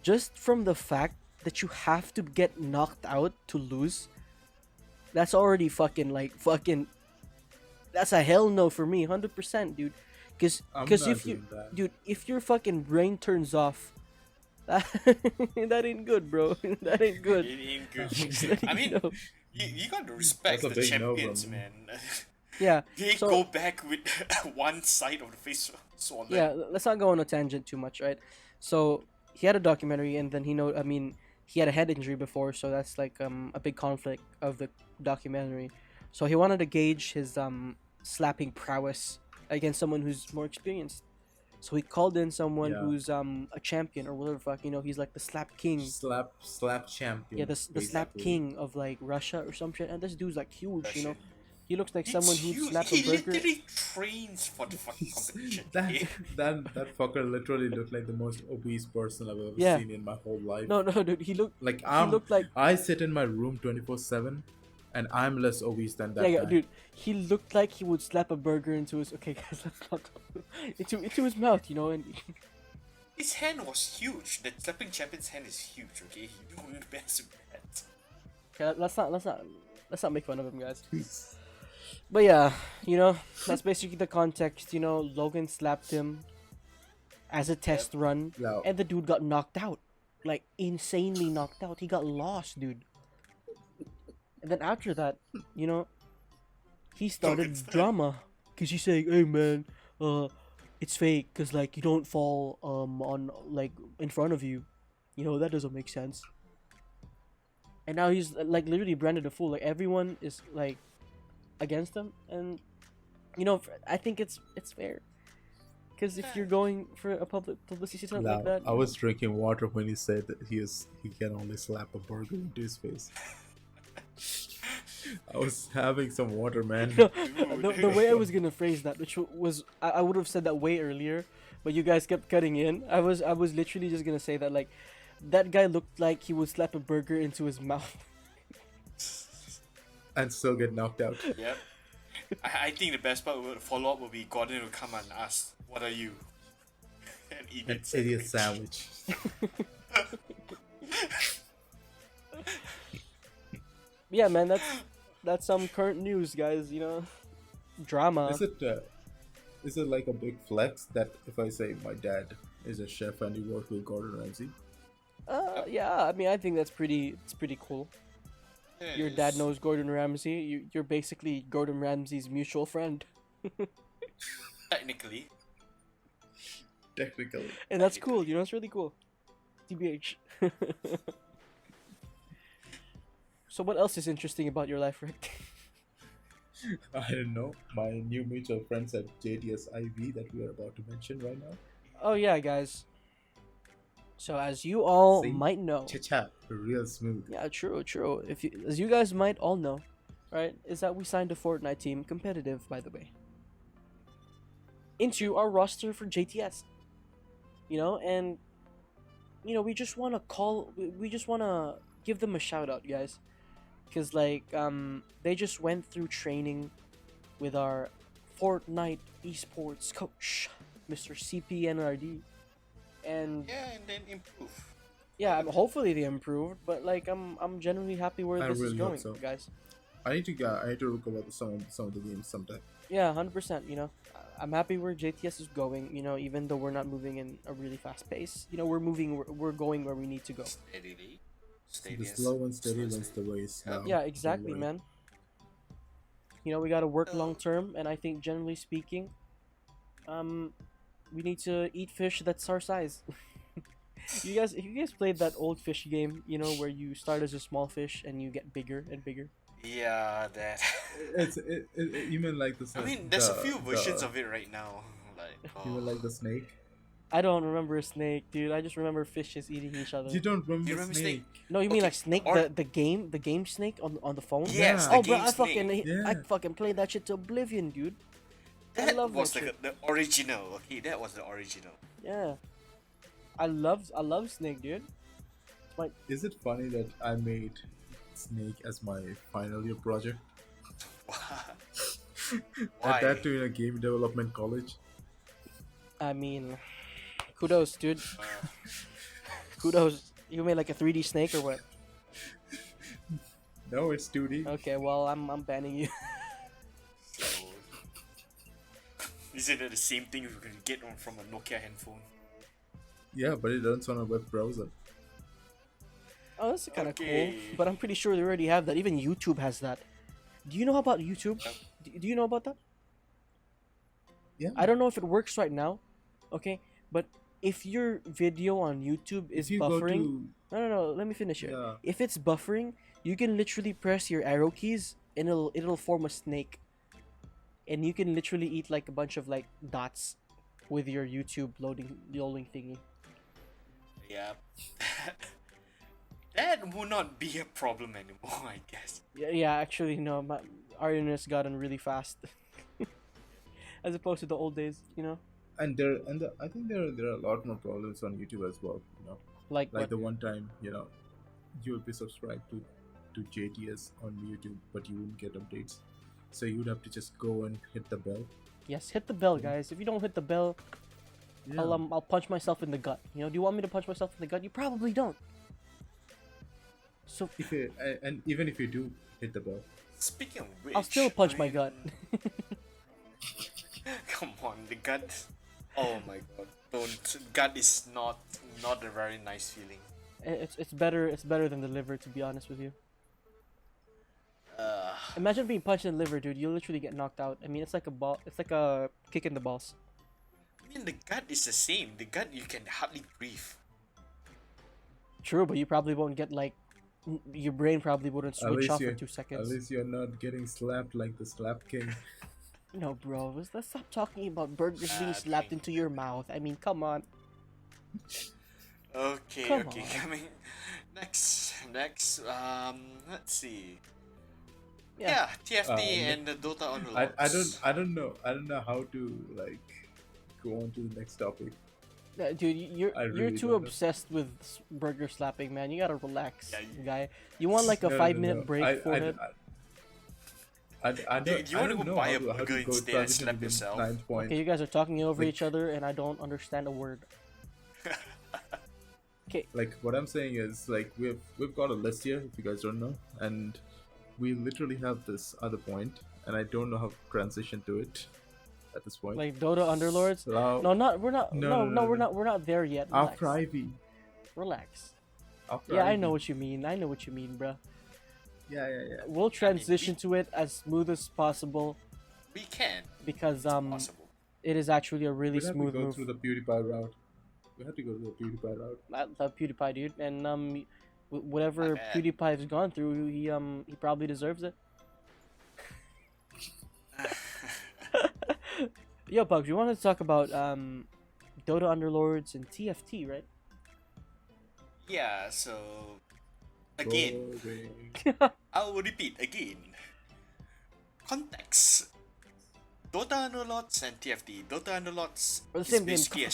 Just from the fact that you have to get knocked out to lose, that's already fucking. That's a hell no for me, 100%, dude. Cause, I'm cause not if you, doing that. dude, if your fucking brain turns off, that, that ain't good, bro. That ain't good. It ain't good. Just I letting you mean, know. you got to respect That's a the big no champions, from me. man. Yeah. They So go back with one side of the face swollen. yeah, let's not go on a tangent too much, right? So he had a documentary, and then I mean, he had a head injury before, so that's like a big conflict of the documentary. So he wanted to gauge his slapping prowess against someone who's more experienced. So he called in someone Yeah. who's a champion or whatever the fuck, he's like the slap king. Slap champion. Yeah, the slap basically. king of like Russia or some shit. And this dude's like huge, Russian. He looks like It's someone who'd huge. slap a He burger. literally trains for the fucking competition. that okay? that fucker literally looked like the most obese person I've ever Yeah. seen in my whole life. No, dude, he looked He looked like I sit in my room 24/7, and I'm less obese than that yeah, guy. dude. He looked like he would slap a burger into his okay, guys, let's not into his mouth, and His hand was huge. The slapping champion's hand is huge. Okay, he don't mess with that. okay, let's not make fun of him, guys. But yeah, that's basically the context. Logan slapped him as a test run, Lao. and the dude got knocked out, like insanely knocked out. He got lost, dude. And then after that, he started Logan's drama because he's saying, "Hey man, it's fake because like you don't fall on like in front of you, that doesn't make sense." And now he's like literally branded a fool. Like everyone is like against him, and I think it's fair because if you're going for a publicity stunt Lao, like that, I was drinking water when he said that he can only slap a burger into his face. I was having some water, man. the way I was gonna phrase that, which was I would have said that way earlier, but you guys kept cutting in. I was literally just gonna say that like that guy looked like he would slap a burger into his mouth. And still get knocked out. Yep. I think the best part would follow up will be Gordon will come and ask, "What are you?" And eat An it. idiot sandwich. Yeah, man, that's some current news, guys. Drama. Is it like a big flex that if I say my dad is a chef and he worked with Gordon Ramsay? Yeah, I mean, I think it's pretty cool. Yeah, Your it dad is. knows Gordon Ramsay. You're basically Gordon Ramsay's mutual friend, Technically. Technically. and that's cool. It's really cool. TBH. So what else is interesting about your life, Rick? I don't know. My new mutual friends at JTS IV that we are about to mention right now. Oh yeah, guys. So as you all See? might know, Cha-cha. Real smooth. yeah, true. As you guys might all know, right, is that we signed a Fortnite team, competitive, by the way, into our roster for JTS. And we just want to give them a shout out, guys, because like they just went through training with our Fortnite esports coach, Mr. CPNRD, and Yeah, and then improve. yeah, hopefully they improved, but like I'm generally happy where I this is really hope going, so. guys. I need to look about some of the games sometime. Yeah, 100%. I'm happy where JTS is going. Even though we're not moving in a really fast pace, we're going where we need to go. Steadily. The Steady as- slow and steady slow wins the race. Yeah. Now. Yeah, Don't exactly, worry. man. We gotta work long term, and I think generally speaking, we need to eat fish that's our size. You guys played that old fish game, where you start as a small fish and you get bigger and bigger. Yeah, that. You mean like the? I mean, there's a few versions of it right now. Like, You mean like the snake? I don't remember a snake, dude. I just remember fishes eating each other. You don't remember, you remember snake? No, you mean Okay, like Snake, or- the game Snake on the phone? Yes, Yeah. Oh, the bro, game I fucking Snake. Yeah. I fucking played that shit to oblivion, dude. I That love was that like shit. the original. Okay, that was the original. Yeah, I love Snake, dude. My, Is it funny that I made Snake as my final year project? And Why? that too in a game development college? I mean, kudos, dude. Uh, Kudos. You made like a 3D snake or what? No, it's 2D. Okay, well, I'm banning you. so, isn't it the same thing you can get from a Nokia handphone? Yeah, but it runs on a web browser. Oh, that's kind of Okay. cool. But I'm pretty sure they already have that. Even YouTube has that. Do you know about YouTube? Do you know about that? Yeah. I don't know if it works right now. Okay, but if your video on YouTube is If you buffering, go no, let me finish to it. yeah, If it's buffering, you can literally press your arrow keys and it'll form a snake, and you can literally eat like a bunch of like dots with your YouTube loading thingy. Yeah. That would not be a problem anymore, I guess. Yeah, actually, no, our internet's gotten really fast, as opposed to the old days, you know. and I think there are a lot more problems on YouTube as well. Like Like what? the one time you would be subscribed to JTS on YouTube, but you wouldn't get updates, so you would have to just go and hit the bell. Yes, hit the bell, guys. If you don't hit the bell, Yeah. I'll punch myself in the gut. You know, do you want me to punch myself in the gut? You probably don't. So If you, and even if you do hit the bell, Speaking of which, I'll still punch my I gut. mean, come on, the gut. Oh my god, don't. Gut is not a very nice feeling. It's better than the liver, to be honest with you. Uh, Imagine being punched in the liver, dude. You'll literally get knocked out. I mean, it's like a ball. It's like a kick in the balls. I mean, the gut is the same. The gut, you can hardly breathe. True, but you probably won't get like your brain probably wouldn't at switch least off you for 2 at seconds. least you're not getting slapped like the Slap King. No, bro. Let's stop talking about burgers being Ah, slapped dang. into your mouth. I mean, come on. Okay, Come okay. on. Coming next. Let's see. Yeah. Yeah, TFT ne- and the Dota on the I don't know how to like go on to the next topic. Dude, you're I you're really too don't know. obsessed with burger slapping, man. You gotta relax, Yeah, guy. You want like a No, 5 minute no. break for it? I don't, You I wanna don't go know buy how a to, how burger to go instead and transition slap to the yourself? ninth point. Okay, you guys are talking over Like- each other, and I don't understand a word. Okay, Like what I'm saying is like we've got a list here if you guys don't know, and we literally have this other point, and I don't know how to transition to it at this point. like Dota Underlords. So No, not we're not. No, No, no, we're no. not. We're not there yet. Relax. after Ivy. Relax. After Yeah, I Ivy. know what you mean. I know what you mean, bro. Yeah. We'll transition to it as smooth as possible We can. because Possible. it is actually a really We have to smooth go move. through the PewDiePie route. We have to go to the PewDiePie route. I love PewDiePie, dude, and whatever Not bad. PewDiePie has gone through, he probably deserves it. Yo, Bugs, you wanted to talk about Dota Underlords and TFT, right? Yeah, so again, Boring. I will repeat again. Context. Dota Underlords and TFT. Dota Underlords Or the is same game. basically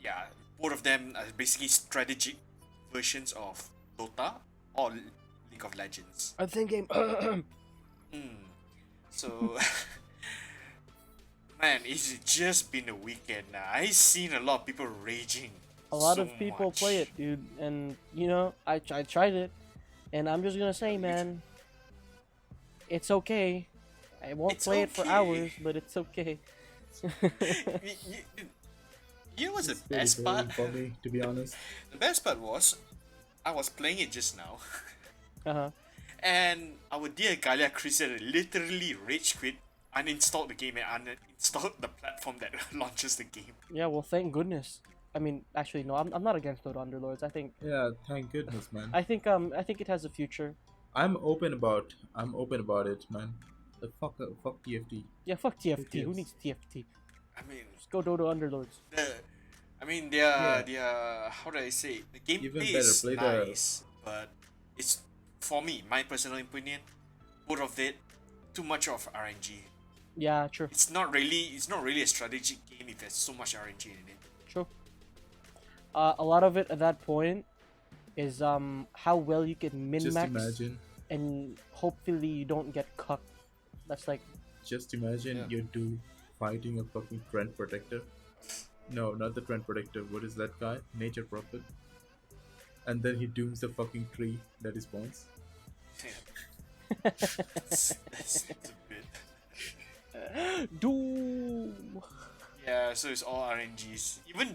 yeah, both of them are basically strategic versions of Dota or League of Legends. Or the same game. So, man, it's just been a weekend now. I've seen a lot of people raging. A lot so of people much. play it, dude, and you know, I tried it, and I'm just gonna say, man, it's okay. I won't It's play it for okay. hours, but it's okay. You know what's the It's pretty best boring part? for me, to be honest. The best part was, I was playing it just now, Uh-huh. and our dear Galia Christian literally rage quit, uninstalled the game, and uninstalled the platform that launches the game. Yeah, well, thank goodness. I mean, actually, no, I'm not against Dota Underlords. I think Yeah, thank goodness, man. I think it has a future. I'm open about it, man. Fuck TFT. Yeah, fuck TFT. Who cares? needs TFT? I mean, Just go Dota Underlords. their how do I say? The Even gameplay better, is play the- nice, but it's for me, my personal opinion, both of it, too much of RNG. Yeah, true, It's not really a strategic game if there's so much RNG in it. true. A lot of it at that point is how well you can min Just max, imagine, and hopefully you don't get cucked. That's like, just imagine Yeah. you two fighting a fucking trend protector. No, not the trend protector. What is that guy? Nature prophet. And then he dooms the fucking tree that he spawns. That's a bit. doom. Yeah, so it's all RNGs. Even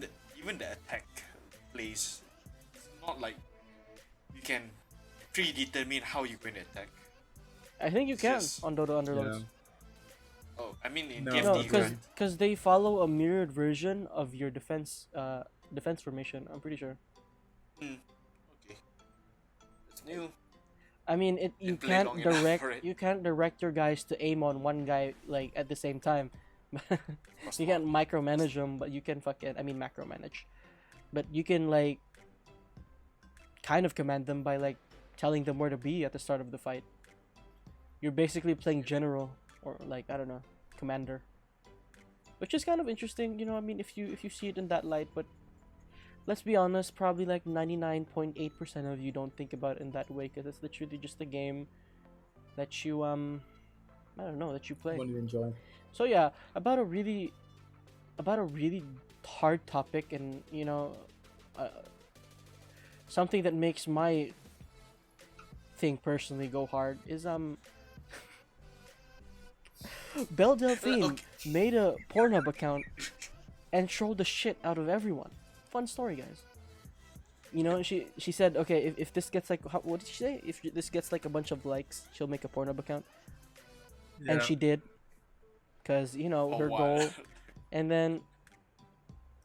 the attack plays. It's not like you can predetermine how you're going to attack. I think you can Yes. on the underloads. Yeah. Oh, I mean in No, No, DFT, because- right? because they follow a mirrored version of your defense formation. I'm pretty sure. Hmm. Okay. It's new. I mean, you Didn't play can't long enough direct for it. you can't direct your guys to aim on one guy like at the same time. Course You not. can't micromanage them, but you can macromanage. But you can like kind of command them by like telling them where to be at the start of the fight. You're basically playing general or like I don't know, commander. Which is kind of interesting, I mean if you see it in that light, but let's be honest, probably like 99.8% of you don't think about it in that way because it's literally just a game that you I don't know, that you play. What do you enjoy? So yeah, about a really hard topic, and uh, something that makes my thing personally go hard is Belle Delphine Okay. made a Pornhub account and trolled the shit out of everyone. Fun story, guys. She said, okay, if this gets like, what did she say? If this gets like a bunch of likes, she'll make a Pornhub account, and she did, cause Oh, her wow. goal. And then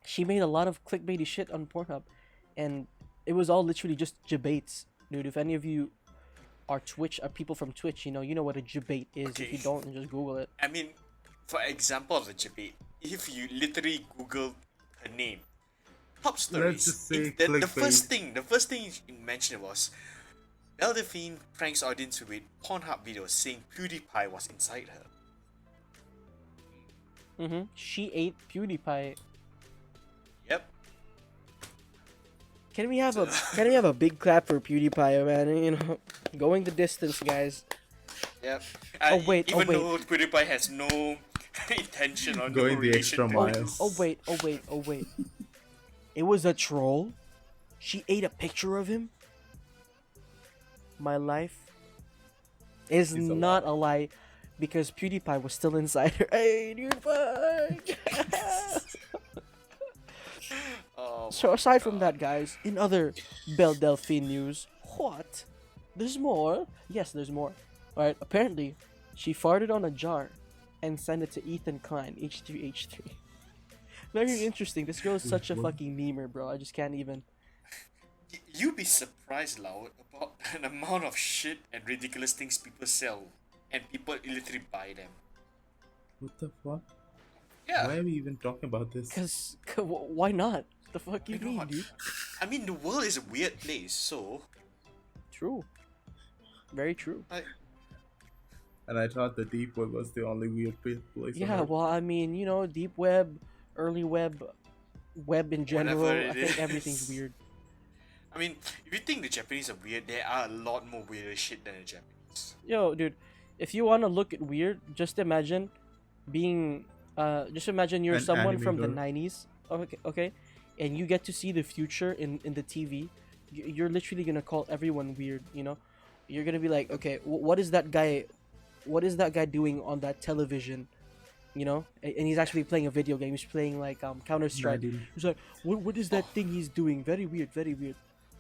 she made a lot of clickbaity shit on Pornhub, and it was all literally just debates, dude. If any of you are people from Twitch, you know what a debate is. If Okay. you don't, just Google it. I mean, for example of the debate, if you literally Google her name, top stories, just say the clickbait. first thing it mentioned was Belle Delphine pranks audience with Pornhub videos saying PewDiePie was inside her. She ate PewDiePie. Yep. Can we have a big clap for PewDiePie, man? Going the distance, guys. Yep. Oh, wait, Even oh, wait. though PewDiePie has no intention or Going no the relation extra to mile. this. Oh wait. It was a troll? She ate a picture of him? My life is It's a not a lie because PewDiePie was still inside her. Hey, dude, fuck! Oh, So aside from that, guys, in other Belle Delphine news, what? There's more? Yes, there's more. Alright, apparently, she farted on a jar and sent it to Ethan Klein, H3H3. Very interesting. This girl is such a What? fucking memer, bro. I just can't even. you'd be surprised, Lau, about an amount of shit and ridiculous things people sell, and people literally buy them. What the fuck? Yeah. Why are we even talking about this? Cause, why not? The fuck you Why mean, not? dude? I mean, the world is a weird place, so True. Very true. like, And I thought the deep web was the only weird place. on Yeah, Earth. well, I mean, deep web, early web, web in general. Whatever I it think everything's is. weird. I mean, if you think the Japanese are weird, there are a lot more weirder shit than the Japanese. Yo, dude, if you want to look at weird, just imagine you're An someone from the animator. 90s, okay, and you get to see the future in the TV. You're literally gonna call everyone weird, You're gonna be like, okay, what is that guy doing on that television, And he's actually playing a video game. He's playing like Counter Strike. 19. He's like, what is that thing he's doing? Very weird, very weird.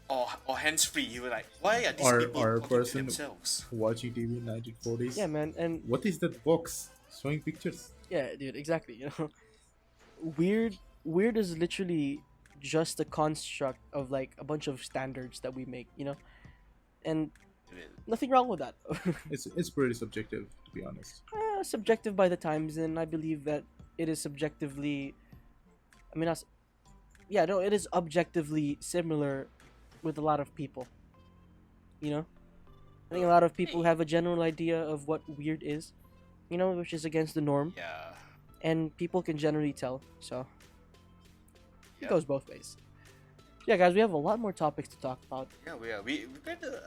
Or hands free, you were like, why are these Or- people or a talking to person- themselves? Watching TV in 1940s. Yeah, man, and What is that box? Showing pictures. yeah, dude, exactly. Weird is literally just a construct of like a bunch of standards that we make, and nothing wrong with that. It's pretty subjective, to be honest. Subjective by the times, and I believe that it is subjectively. I mean, it is objectively similar with a lot of people. I think a lot of people have a general idea of what weird is, which is against the norm, Yeah. and people can generally tell. So it Yeah. goes both ways. Yeah, guys, we have a lot more topics to talk about. Yeah, we better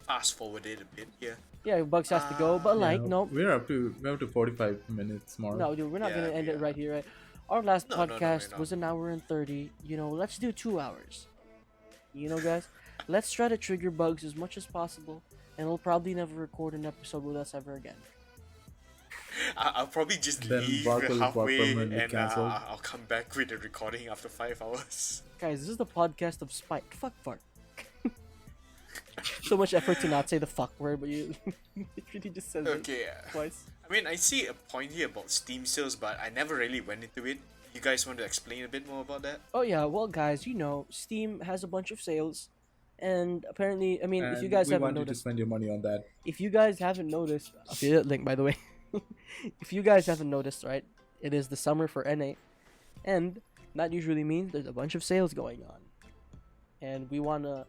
fast forward it a bit here. Yeah, Bugs has to go, but like, Yeah, no, we're up to 45 minutes more. no, dude, we're not Yeah, gonna end we it right are. here. Right? Our last No, we're podcast not. was an hour and 30. You know, let's do 2 hours. You know, guys, let's try to trigger Bugs as much as possible, and we'll probably never record an episode with us ever again. I'll probably just Then leave Bark will be halfway permanently and cancelled. I'll come back with the recording after 5 hours. Guys, this is the podcast of spite. Fuck fart. So much effort to not say the fuck word, but you it really just says Okay. it twice. I mean, I see a point here about Steam sales, but I never really went into it. You guys want to explain a bit more about that? Oh yeah, well guys, you know, Steam has a bunch of sales, and apparently, I mean, if you And guys we haven't want you to noticed, spend your money on that. if you guys haven't noticed, affiliate link by the way. If you guys haven't noticed, right, it is the summer for NA, and that usually means there's a bunch of sales going on, and we wanna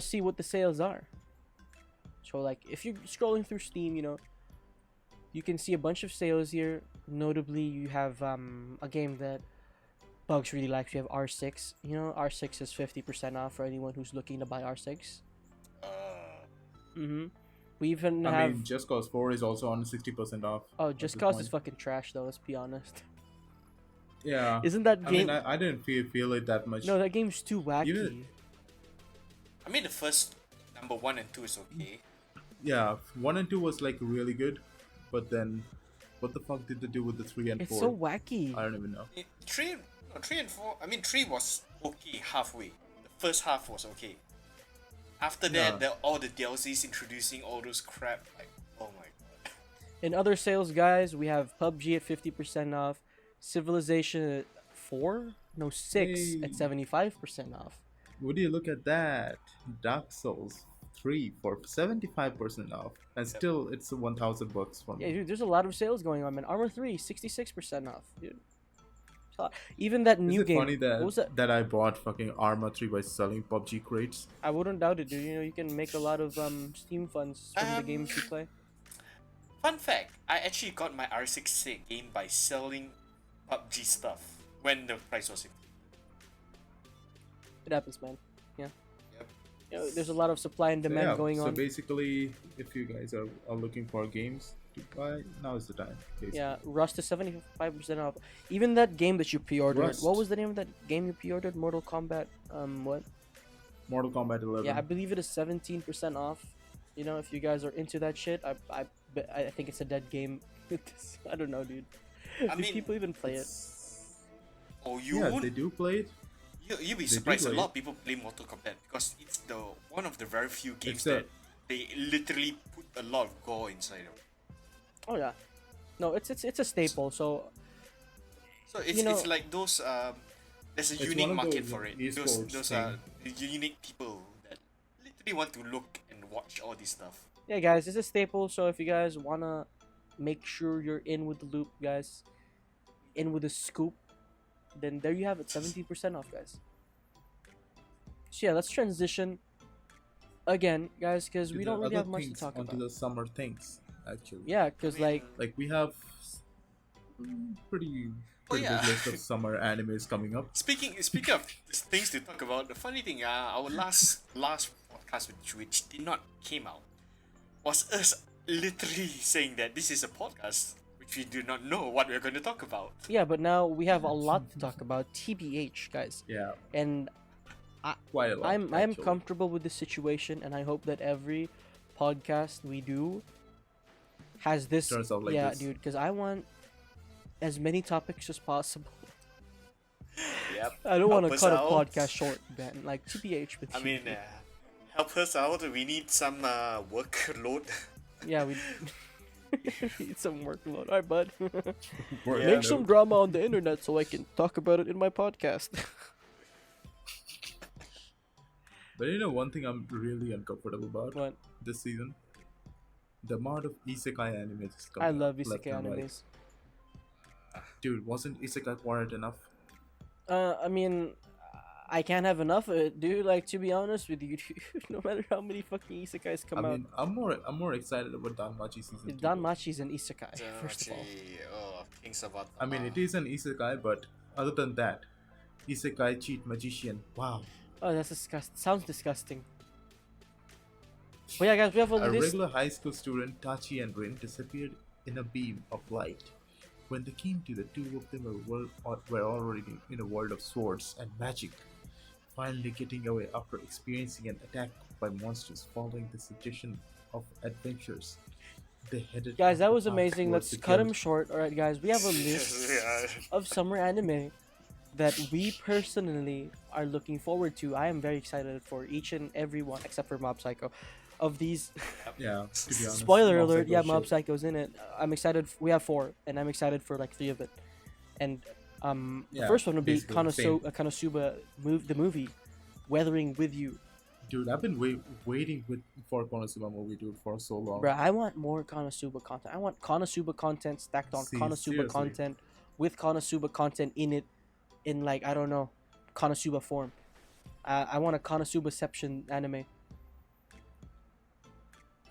see what the sales are. So like, if you're scrolling through Steam, you know, you can see a bunch of sales here. Notably, you have a game that Bugs really likes. You have R6. You know, R6 is 50% off for anyone who's looking to buy R6. We even I have. mean, Just Cause 4 is also on 60% off. Oh, at Just this Cause point. is fucking trash though. Let's be honest. Yeah. Isn't that I game? mean, I didn't feel it that much. No, that game's too wacky. Even- I mean, the first number 1 and 2 is okay. Yeah, 1 and 2 was like really good, but then what the fuck did they do with the 3 and 4? It's so wacky. I don't even know. 3 and 4. I mean, 3 was okay halfway. The first half was okay. After that, Yeah. all the DLCs introducing all those crap. Like, oh my god. In other sales, guys, we have PUBG at 50% off, Civilization at 4, no 6 Hey. at 75% off. Would you look at that? Dark Souls 3 for 75% off, and still it's $1,000 for me. Yeah, dude, there's a lot of sales going on, man. Armor 3, 66% off, dude. So, even that Is new it game. funny What was that? that I bought fucking Arma 3 by selling PUBG crates? I wouldn't doubt it, dude. You know, you can make a lot of Steam funds from the games you play. Fun fact, I actually got my R6 game by selling PUBG stuff when the price was. It happens, man. Yeah. Yep. You know, there's a lot of supply and demand going so on. basically, if you guys are looking for games to buy, now is the time. Basically. Yeah, Rust is 75% off. Even that game that you pre-ordered. Rust. What was the name of that game you pre-ordered? Mortal Kombat. What? Mortal Kombat 11. Yeah, I believe it is 17% off. You know, if you guys are into that shit, I think it's a dead game. I don't know, dude. I Do mean, people even play it? Oh, you Yeah, won't? they do play it. You'll be do surprised. A play lot it. of people play Mortal Kombat because it's the one of the very few games It's a- that they literally put a lot of gore inside of. Oh yeah. No, it's a staple. So So it's You know- it's like those there's a It's unique one of market those for it. esports Those are unique people that literally want to look and watch all this stuff. yeah, guys, it's a staple. So if you guys wanna make sure you're in with the loop, guys, in with the scoop, then there you have it, 17% off, guys. So yeah, let's transition again, guys, because we To don't the really other have much to things, talk onto about. the summer things, actually. Yeah, because like Like we have pretty big yeah. list of summer animes coming up. Speaking of things to talk about, the funny thing, our last podcast which did not came out was us literally saying that this is a podcast which we do not know what we're going to talk about. yeah, but now we have a lot to talk about. TBH, guys, Yeah, and quite a lot. I'm actually. comfortable with the situation, and I hope that every podcast we do has this. Turns out like yeah, this. dude, because I want as many topics as possible. Yep. I don't want to Help us cut a out. podcast short, man. Like TBH with I you. mean, help us out. We need some workload. Yeah, we need some workload. Alright, bud. We're- Make some drama on the internet so I can talk about it in my podcast. But you know, one thing I'm really uncomfortable about What? this season, the amount of isekai anime is coming. I love up left isekai and right. animes. Dude, wasn't isekai warrant enough? I mean, I can't have enough of it, dude. Like, to be honest with you, dude, no matter how many fucking isekais come I out, mean, I'm more excited about Danmachi season 2. Danmachi's an isekai, first of all. Oh, things about. I mean, it is an isekai, but other than that, Isekai cheat magician. Wow. Oh, that's disgust. Sounds disgusting. But yeah, guys, we have a A list. regular high school student, Tachi and Rin, disappeared in a beam of light. When they came to, the two of them were already in a world of swords and magic, finally getting away after experiencing an attack by monsters following the suggestion of adventures. They headed Guys, on that the was path amazing. towards Let's the cut guild. him short. All right, guys, we have a list Yeah. of summer anime that we personally are looking forward to. I am very excited for each and every one, except for Mob Psycho, of these. Yeah, to be honest. Spoiler Mob alert! Psycho Yeah, is Mob shit. Psycho's in it. I'm excited. We have 4, and I'm excited for like 3 of it. And the Yeah, first one would be basically, same. Konosuba the movie, Weathering with You. Dude, I've been waiting for Konosuba movie, dude, for so long. Bruh, I want more Konosuba content. I want Konosuba content stacked on Konosuba Seriously. content with Konosuba content in it, in like I don't know, Konosuba form. I want a Konosubaception anime.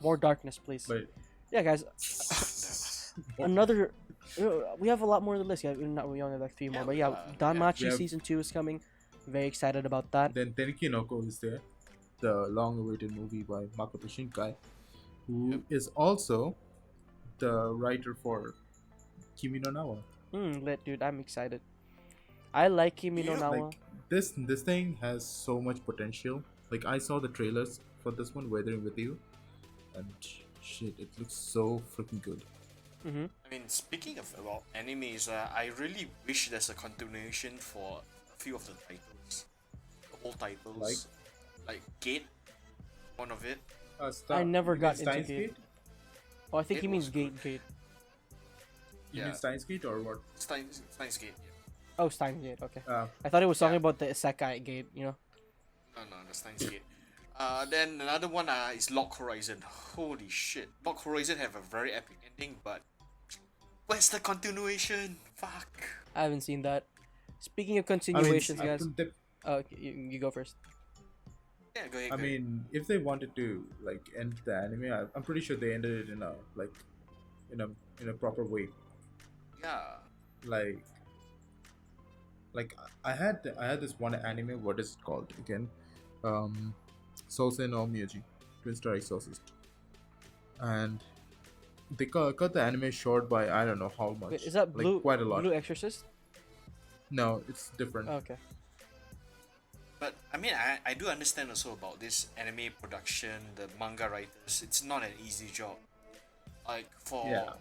More darkness, please. But Yeah, guys. Another. We have a lot more on the list. Yeah, we only have like 3 more. Yeah, But yeah, Danmachi we have- season 2 is coming. Very excited about that. then Tenki Noko is there, the long-awaited movie by Makoto Shinkai, who is also the writer for Kimi no Nawa. Lit, dude. I'm excited. I like Kimi no Yeah, Nawa. Like this thing has so much potential. Like I saw the trailers for this one, Weathering with You, and shit, it looks so freaking good. Mm-hmm. I mean, speaking of about animes, I really wish there's a continuation for a few of the titles, the old titles, like Gate, one of it. I never you got mean into Steins Gate. Gate. Oh, I think It he means was Gate. Gate. You Yeah. mean Steins Gate or what? Steins Gate. Yeah. Oh, Stein Gate. Okay. Uh, I thought it was talking Yeah. about the Isekai Gate. You know. No, the Steins Gate. Then another one is Lock Horizon. Holy shit, Lock Horizon have a very epic ending, but where's the continuation? Fuck. I haven't seen that. Speaking of I mean, continuations, guys. they- Okay, you go first. Yeah, go ahead. I go ahead. mean, if they wanted to like end the anime, I'm pretty sure they ended it in a like, in a proper way. Yeah. Like, I had this one anime. What is it called again? Sousei no Miyaji, Twin Star Exorcist, and they cut the anime short by I don't know how much. Wait, is that like Blue? quite a lot? Blue Exorcist? No, it's different. Okay. But I mean, I do understand also about this anime production, the manga writers. It's not an easy job. Like for Yeah.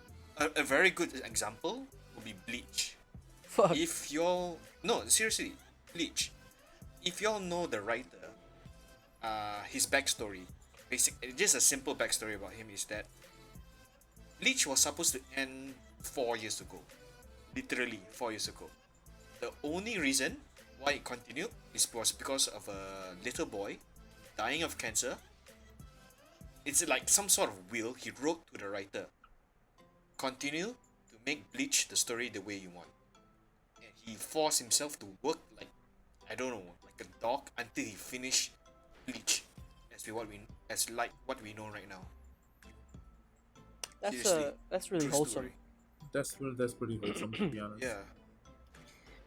a very good example would be Bleach. Fuck. If y'all no seriously, Bleach. If y'all know the writer, his backstory, just a simple backstory about him is that Bleach was supposed to end 4 years ago, literally 4 years ago. The only reason why it continued was because of a little boy dying of cancer. It's like some sort of will he wrote to the writer. Continue to make Bleach the story the way you want. And he forced himself to work like, I don't know, like a dog until he finished Bleach. What we know right now. Seriously, That's really True wholesome. story. That's pretty wholesome to be honest. Yeah.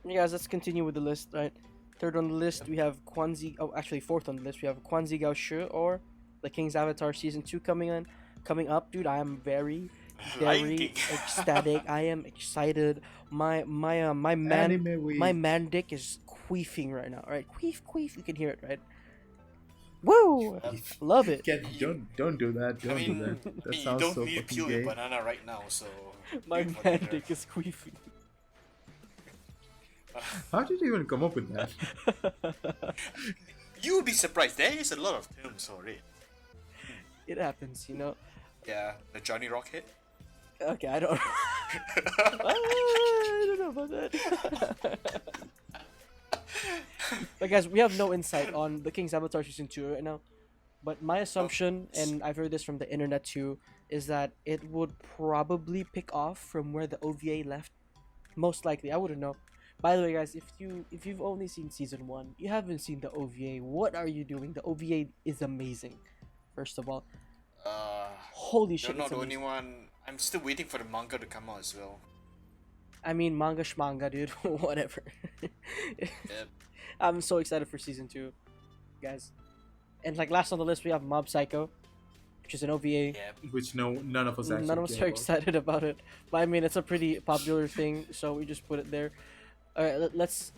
Yeah, guys, let's continue with the list. Right, third on the list we have Kwanzi. Oh, actually, fourth on the list we have Kwanzi Gao Shi, or The King's Avatar season 2 coming up, dude. I am very Lion King. ecstatic. I am excited. My Anime week. man dick is queefing right now. Right, queef. You can hear it, right? Woo! Love it. Don't do that. Don't I mean, do that. That you sounds don't so need to fucking peel gay. your banana right now, so My wait for man later. dick is queefing. How did you even come up with that? You would be surprised. There is a lot of terms for it. It happens, you know. Yeah, the Johnny Rocket. Okay, I don't. I don't know about that. But guys, we have no insight on The King's Avatar season 2 right now. But my assumption, and I've heard this from the internet too, is that it would probably pick off from where the OVA left. Most likely, I wouldn't know. By the way, guys, if you've only seen season 1, you haven't seen the OVA. What are you doing? The OVA is amazing. First of all, holy You're shit, not it's the only amazing. one. I'm still waiting for the manga to come out as well. I mean, manga shmanga, dude. Whatever. Yep. I'm so excited for season 2, guys. And like last on the list, we have Mob Psycho, which is an OVA. Yep. Which none of us actually None of us care are about. excited about it, but I mean, it's a pretty popular thing, so we just put it there. All right, let's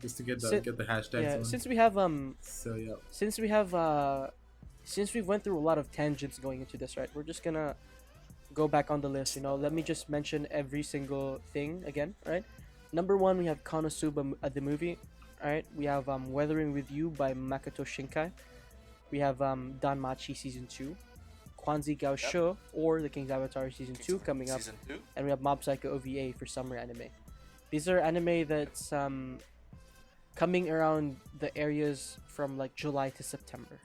Just to get Sit- the hashtags yeah, on. since we have So yeah. since we went through a lot of tangents going into this, right? We're just gonna go back on the list. Let me just mention every single thing again, right? Number 1, we have Konosuba the movie. All right, we have Weathering with You by Makoto Shinkai. We have Danmachi season 2, Kwanzi Gaosho or The King's Avatar season 2 coming up, Season 2. and we have Mob Psycho OVA for summer anime. These are anime that's coming around the areas from like July to September.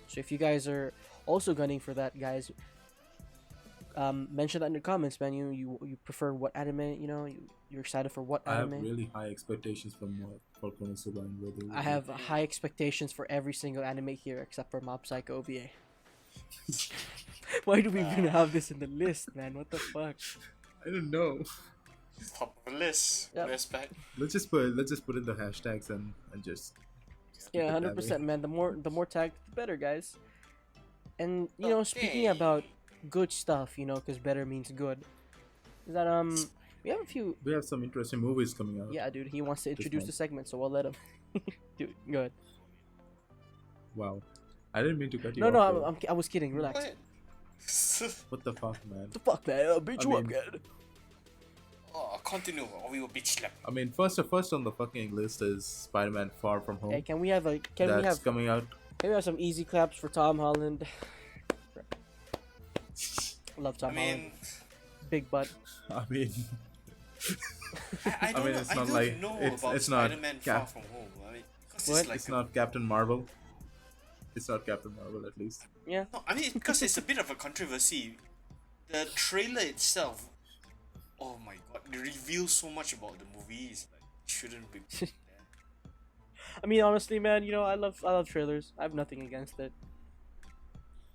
So if you guys are also gunning for that, guys, mention that in the comments, man. You prefer what anime? You're excited for what I have anime? really high expectations for Konosuba and Weather. I have high expectations for every single anime here except for Mob Psycho OVA. Why do we even have this in the list, man? What the fuck? I don't know. Top of the list. Yep. Respect. Let's just put in the hashtags and just keep Yeah, it that 100%, way. man. The more tagged, the better, guys. And speaking Okay. about good stuff, because better means good. Is that we have a few. We have some interesting movies coming out. Yeah, dude. He wants to introduce the month. segment, so I'll let him. Dude, go ahead. Wow. I didn't mean to cut you No, off. no, though. I was kidding. Relax. What? What the fuck, man? The fuck, man? I'll beat I you up, mean- man. Oh, continue or we will bitch slap. I mean, first on the fucking list is Spider-Man: Far From Home. Hey, can we have That's coming out. some easy claps for Tom Holland? Love Tom I Holland. mean, Big butt. I mean, I don't mean, know. it's I not don't like- know it's- about it's not Spider-Man Far Cap- From Home. I mean, because What? it's like it's not Captain Marvel. It's not Captain Marvel, at least. Yeah. No, I mean, because it's a bit of a controversy. The trailer itself, oh my god, it reveals so much about the movies. Like, it shouldn't be. there. I mean, honestly, man. I love trailers. I have nothing against it.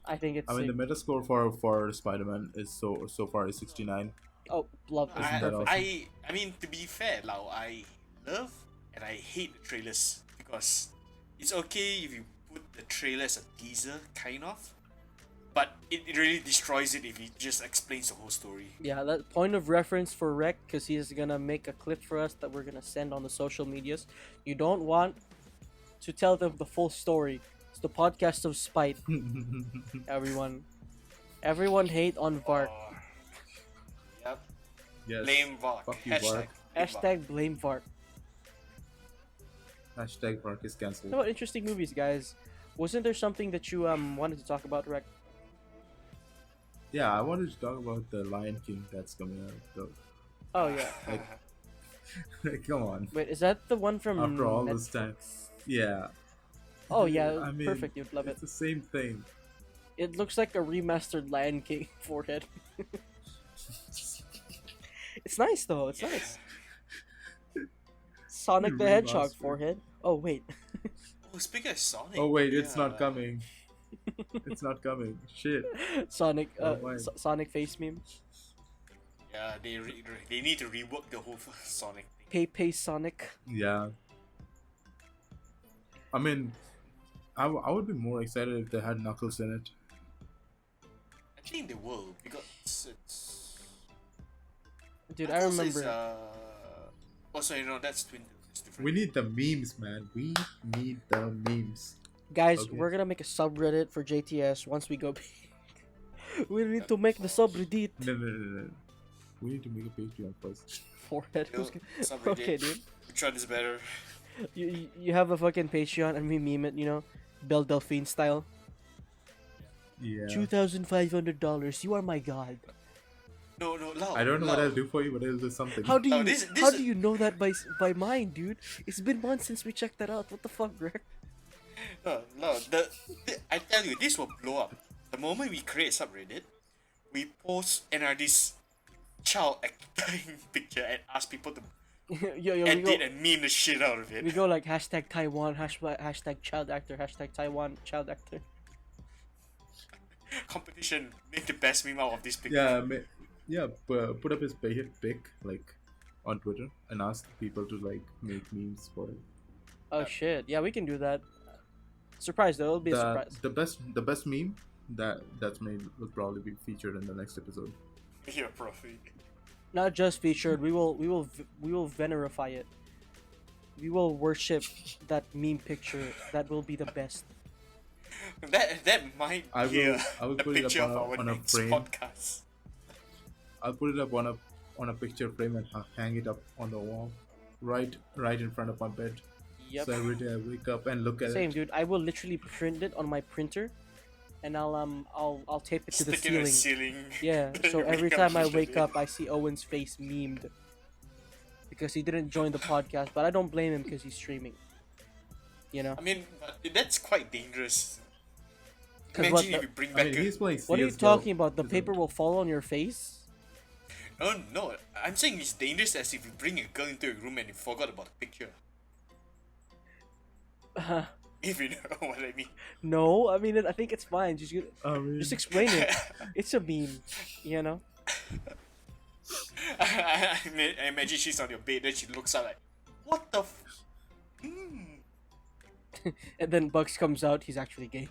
I think it's. I mean, sick. the Metascore for Spider-Man is so far is 69. Oh, love. It's Isn't that perfect. awesome? I mean, to be fair, Lau, I love and I hate the trailers because it's okay if you put the trailer as a teaser, kind of, but it really destroys it if it just explains the whole story. Yeah, that point of reference for REKT, because he's gonna make a clip for us that we're gonna send on the social medias. You don't want to tell them the full story. It's the podcast of spite. Everyone hate on Vark. Oh, yep. Yes. Blame Vark. Fuck you, Hashtag. Vark. blame Vark. Hashtag blame Vark. Hashtag Mark is cancelled. What about interesting movies, guys? Wasn't there something that you wanted to talk about, REKT? Yeah, I wanted to talk about the Lion King that's coming out. Though. Oh yeah. Come on. Wait, is that the one from? After all this time. Yeah. Oh yeah, I mean, perfect. You'd love it. It's the same thing. It looks like a remastered Lion King forehead. It's nice though. It's nice. Sonic the Hedgehog Remastered. forehead. Oh wait. Oh, speaking of Sonic. Oh wait, it's yeah. not coming. It's not coming. Shit. Sonic. Oh, my. Sonic face meme. Yeah, they need to rework the whole Sonic thing. Pay Sonic. Yeah. I mean, I would be more excited if they had Knuckles in it. I think they will because it's. Dude, I Knuckles is, remember. Also, that's Twin. It's different. We need the memes, man. We need the memes. Guys, okay. we're gonna make a subreddit for JTS once we go big. We need to make the subreddit. No. We need to make a Patreon first. Forehead. Yo, Who's subreddit. okay, dude. Which one is better? You have a fucking Patreon and we meme it, Belle Delphine style. Yeah. $2,500. You are my god. No, Lau. I don't know what Lau. I'll do for you, but I'll do something. How do you Oh, this how is- do you know that by mine, dude? It's been months since we checked that out. What the fuck, Greg? No. I tell you, this will blow up. The moment we create subreddit, we post NRD's child acting picture and ask people to yo, we edit go, and meme the shit out of it. we go like hashtag Taiwan, hashtag child actor, hashtag Taiwan child actor. Competition, make the best meme out of this picture. Yeah, put up his pic, like on Twitter and ask people to like make memes for it. Oh shit! Yeah, we can do that. Surprise though, it'll be a The surprise. the best meme that's made will probably be featured in the next episode. You're a prophet. Not just featured. We will venerify it. We will worship that meme picture. That will be the best. That might be I will the put it up picture of our on a next frame. podcast. I'll put it up on a picture frame and hang it up on the wall, right in front of my bed. Yep. So every day I wake up and look at Same, it. dude. I will literally print it on my printer, and I'll tape it to the Stick it in ceiling. the ceiling. Yeah. Then So you every wake time I look at wake it. up, I see Owen's face memed because he didn't join the podcast. But I don't blame him because he's streaming. You know. I mean, but that's quite dangerous. 'Cause Imagine what if the- you bring I back mean, he's playing CS:GO. What are you talking about? The isn't paper it? will fall on your face? No, I'm saying it's dangerous as if you bring a girl into a room and you forgot about the picture. If you know what I mean. No, I mean I think it's fine. I mean, Just explain it. It's a meme, you know. I imagine she's on your bed, then she looks up like, what the And then Bugs comes out. He's actually gay.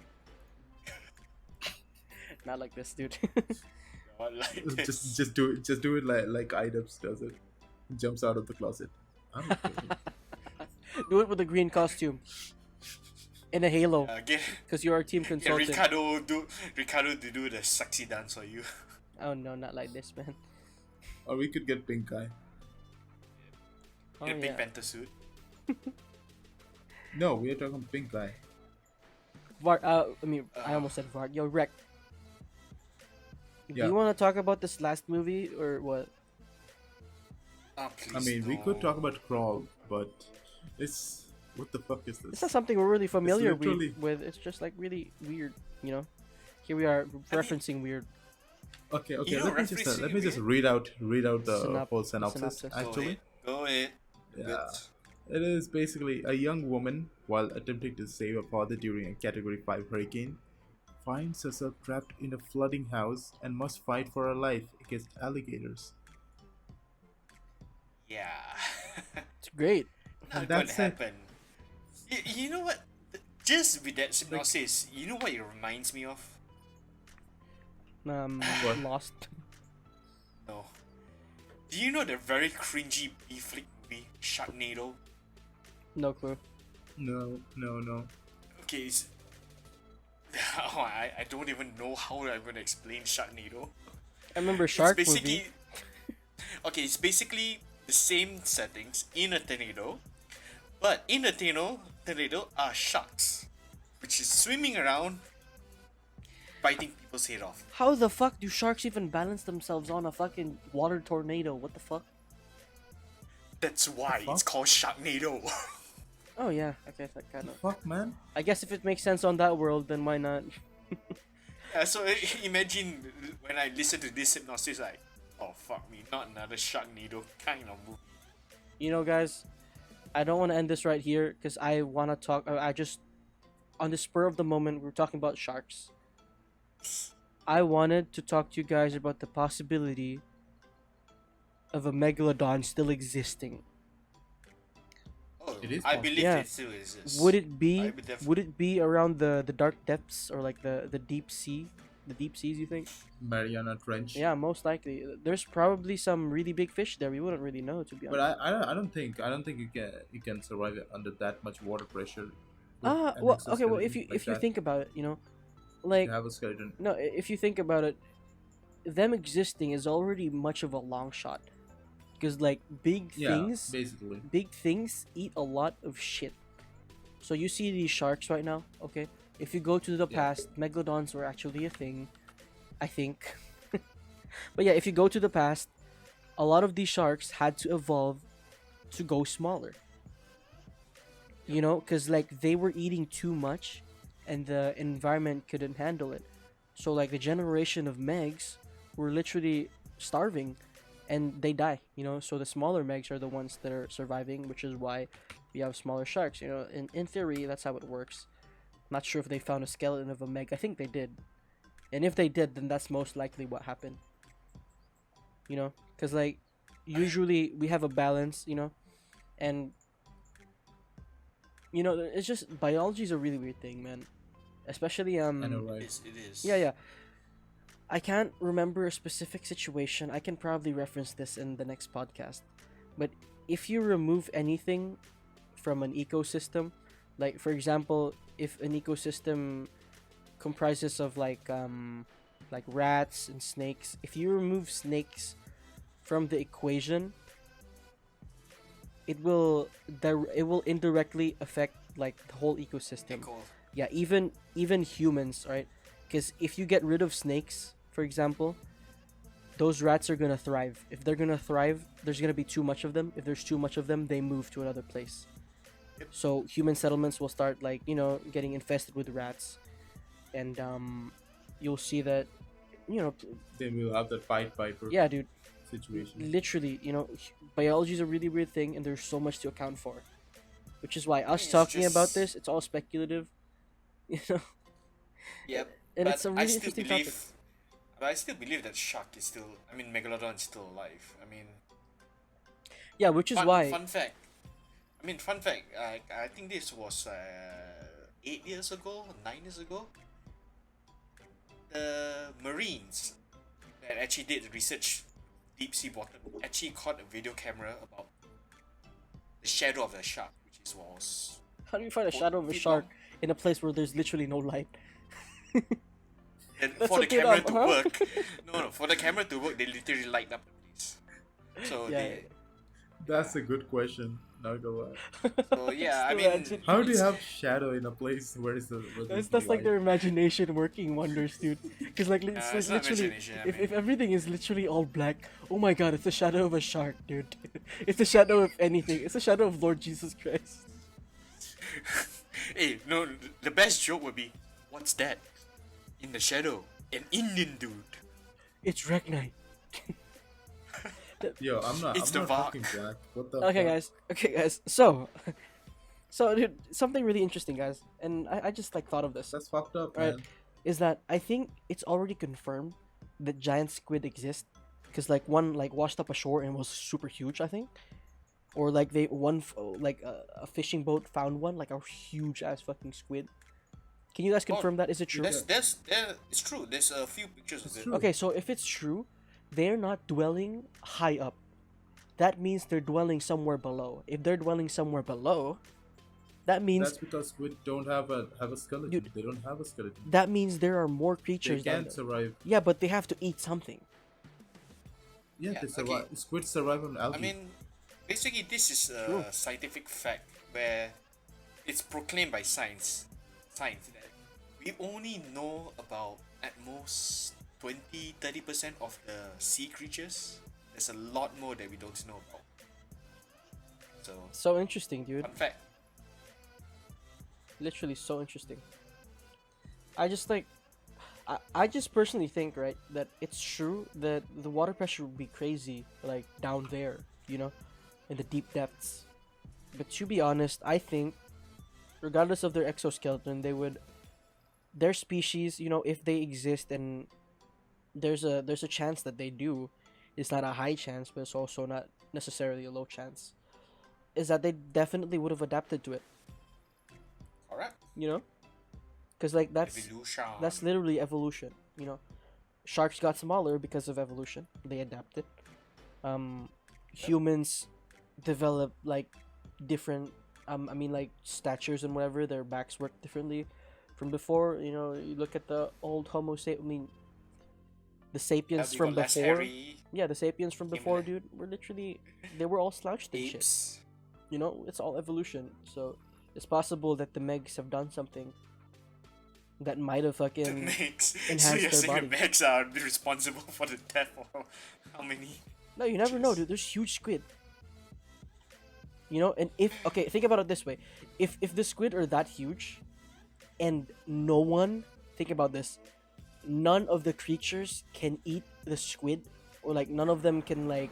Not like this, dude. Not like this. just do it like Idubs does it. Jumps out of the closet. I'm okay. Do it with a green costume. In a halo, Get, because you're our team get consultant. Ricardo to do the sexy dance for you. Oh no, not like this, man. Or we could get Pink Guy. Oh In a Pink yeah. Panther suit. No, we are talking Pink Guy. I almost said Varg. Yo, REKT. Do Yeah. you want to talk about this last movie or what? Ah, please I mean, we no. could talk about Crawl, but it's what the fuck is It's this? not something we're really familiar literally- with. It's just like really weird, you know. Here we are referencing weird. Okay, You know, let me just referencing read out the whole synopsis. synopsis. Go Actually, ahead. Go ahead. yeah, it is basically a young woman, while attempting to save her father during a Category 5 hurricane, finds herself trapped in a flooding house and must fight for her life against alligators. Yeah. It's great. Not And gonna that's it. happen. You know what? Just with that synopsis, you know what it reminds me of? What? Lost. No. Do you know the very cringy B-flick movie, Sharknado? No clue. No. Okay, it's... Oh, I don't even know how I'm gonna explain Sharknado. I remember Shark It's movie. basically... Okay, it's basically the same settings in a tornado, but in a tornado are sharks, which is swimming around, biting people's head off. How the fuck do sharks even balance themselves on a fucking water tornado? What the fuck? That's why fuck? it's called Sharknado. Oh yeah, okay, that kind of. Fuck, man. I guess if it makes sense on that world, then why not? Yeah, so imagine when I listen to this hypnosis, like, oh fuck me, not another Sharknado kind of movie. You know, guys, I don't want to end this right here because I want to talk. I just, on the spur of the moment, we're talking about sharks. I wanted to talk to you guys about the possibility of a megalodon still existing. Oh, It is I possible. believe Yeah. it still exists. Would it be? I would definitely- Would it be around the dark depths or like the deep sea, the deep seas? You think? Mariana Trench. Yeah, most likely. There's probably some really big fish there. We wouldn't really know, to be honest. But I don't think you can survive it under that much water pressure. with an Well, okay. Well, if exoskeleton you like if you that. think about it, you know, like You have a skeleton. no, if you think about it, them existing is already much of a long shot, because like big Yeah, things, basically. big things eat a lot of shit. So you see these sharks right now, okay? If you go to the Yeah. past, megalodons were actually a thing, I think. But yeah, if you go to the past, a lot of these sharks had to evolve to go smaller. You know, because like they were eating too much and the environment couldn't handle it. So like the generation of megs were literally starving and they die, you know. So the smaller megs are the ones that are surviving, which is why we have smaller sharks. You know, in theory, that's how it works. Not sure if they found a skeleton of a meg. I think they did. And if they did, then that's most likely what happened. You know, because like usually we have a balance, and it's just biology is a really weird thing, man. Especially I know, right? It is. yeah, yeah. I can't remember a specific situation. I can probably reference this in the next podcast. But if you remove anything from an ecosystem, like for example, if an ecosystem comprises of like rats and snakes, if you remove snakes from the equation, it will indirectly affect like the whole ecosystem. Echo. Yeah, even humans, right? Because if you get rid of snakes, for example, those rats are gonna thrive. If they're gonna thrive, there's gonna be too much of them. If there's too much of them, they move to another place. Yep. So human settlements will start like getting infested with rats, and you'll see that you know Then we'll have that Pied Piper yeah, dude. situation. Literally, biology is a really weird thing, and there's so much to account for. Which is why us It's talking about just- this, it's all speculative, you know. Yep. And but it's a I really still interesting believe, topic. but I still believe that shark is still. I mean, megalodon is still alive. I mean, Yeah, which is fun, why. fun fact. I mean, fun fact. I think this was 8 years ago, 9 years ago. The Marines that actually did research deep sea bottom actually caught a video camera about the shadow of the shark, which was How do you find a shadow of a feet shark long. in a place where there's literally no light? And That's for the a bit camera up, to huh? work, no, for the camera to work, they literally light up the place. So Yeah, they, That's a good question. Not gonna lie. so yeah, I Just mean, imagine. How do you it's- have shadow in a place where is the where there's That's like light? their imagination working wonders, dude. Because like Yeah, it's it's like not literally, imagination, I if mean. everything is literally all black, oh my god, it's a shadow of a shark, dude. It's a shadow of anything. It's a shadow of Lord Jesus Christ. Hey, no, the best joke would be, what's that? In the shadow, an Indian dude. It's Reknight. Yo, I'm not. It's I'm the not Vok. fucking black. What the? Okay, fuck? guys. Okay, guys. So, dude, something really interesting, guys, and I just like thought of this. That's fucked up, Right. man. Is that I think it's already confirmed that giant squid exist, because like one like washed up ashore and was super huge, I think, or like a fishing boat found one like a huge ass fucking squid. Can you guys confirm that? Is it true? It's true. There's a few pictures of it. true. Okay, so if it's true, they're not dwelling high up. That means they're dwelling somewhere below. If they're dwelling somewhere below, that means That's because squid don't have a skeleton. Dude. They don't have a skeleton. that means there are more They creatures down can't there. survive. Yeah, but they have to eat something. Yeah, Yeah, they survive. okay. Squid survive on algae. I mean, basically, this is True. a scientific fact where it's proclaimed by science that we only know about at most 20-30% of the sea creatures. There's a lot more that we don't know about. So, So interesting, dude. fun fact. Literally so interesting. I just personally think, right, that it's true that the water pressure would be crazy, like down there, in the deep depths. But to be honest, I think, regardless of their exoskeleton, their species, if they exist, and there's a chance that they do, it's not a high chance, but it's also not necessarily a low chance, is that they definitely would have adapted to it, Alright. because like Evolution. that's literally evolution. Sharks got smaller because of evolution. They adapted. Humans develop like different like statures and whatever. Their backs work differently from before. You look at the old Homo sapien. The sapiens We from got less before. hairy Yeah, the sapiens from Became before, le- dude, were literally they were all slouched and shit. apes. It's all evolution. So it's possible that the Megs have done something that might have The fucking Megs. So enhance you're their saying the body. Megs are responsible for the death of how many? No, you never know, Jeez. dude. There's huge squid. And if okay, think about it this way: if the squid are that huge, and no one, think about this, none of the creatures can eat the squid, or like none of them can like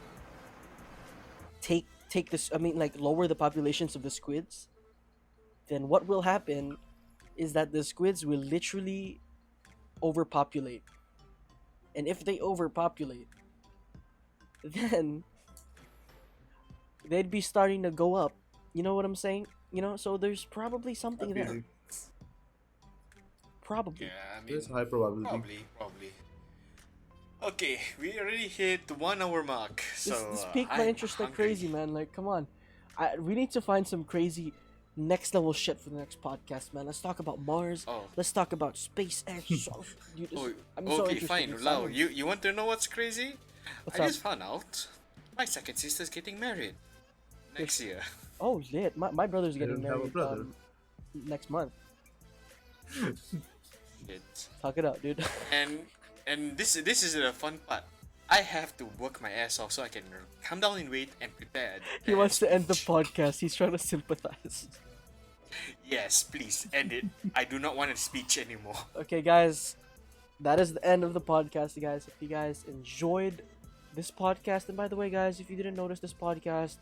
take this. I mean, like lower the populations of the squids. Then what will happen is that the squids will literally overpopulate, and if they overpopulate, then they'd be starting to go up. You know what I'm saying? You know, so there's probably something there. Maybe. Probably. Yeah, I mean, There's high probability. probably. Okay, we already hit the 1 hour mark, so This piqued my I'm interest like hungry. crazy, man. Like, come on, we need to find some crazy next level shit for the next podcast, man. Let's talk about Mars. Oh. Let's talk about SpaceX. Dude, Oh, I'm so okay, interested fine. in Lau, science. you want to know what's crazy? What's I up? just found out my second sister's getting married next year. Oh shit, my brother's I getting don't have a married brother. next month. It's, Talk it out, dude. and this is the fun part. I have to work my ass off so I can come down in weight and prepare. He wants to end the speech. podcast. He's trying to sympathize. Yes, please end it. I do not want a speech anymore. Okay, guys, that is the end of the podcast, guys. If you guys enjoyed this podcast, and by the way, guys, if you didn't notice, this podcast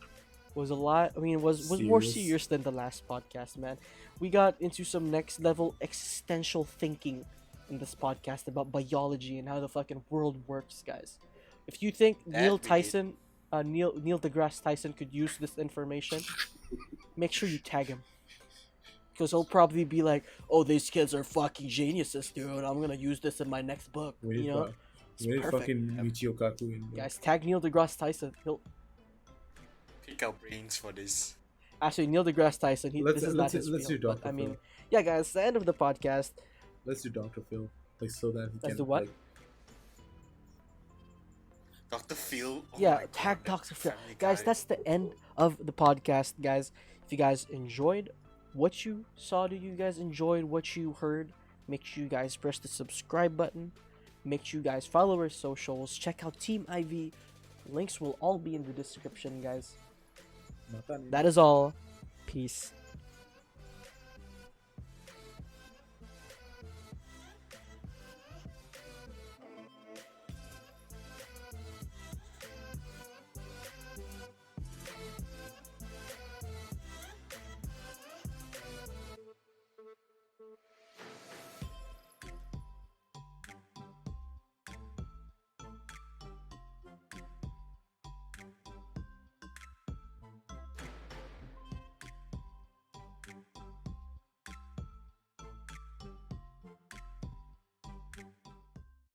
was a lot. I mean, was more Serious. serious than the last podcast, man. We got into some next level existential thinking in this podcast about biology and how the fucking world works, guys. If you think That Neil we did. Tyson, Neil deGrasse Tyson could use this information, make sure you tag him. Because he'll probably be like, "Oh, these kids are fucking geniuses, dude. I'm gonna use this in my next book." We need, you know, it's we need perfect. fucking Michio Kaku in there. Guys, tag Neil deGrasse Tyson. He'll Pick our brains for this. actually Neil deGrasse Tyson. This is not his let's field, do but Dr. I mean, Phil. yeah, guys, the end of the podcast. Let's do Dr. Phil. Like so that he Let's can do what? like Dr. Phil. Oh Yeah, my God, tag that Dr. Phil. Family Guys, Guy. that's the end of the podcast, guys. If you guys enjoyed what you saw, do you guys enjoyed what you heard? Make sure you guys press the subscribe button. Make sure you guys follow our socials. Check out Team IV. Links will all be in the description, guys. Matan. That is all. Peace.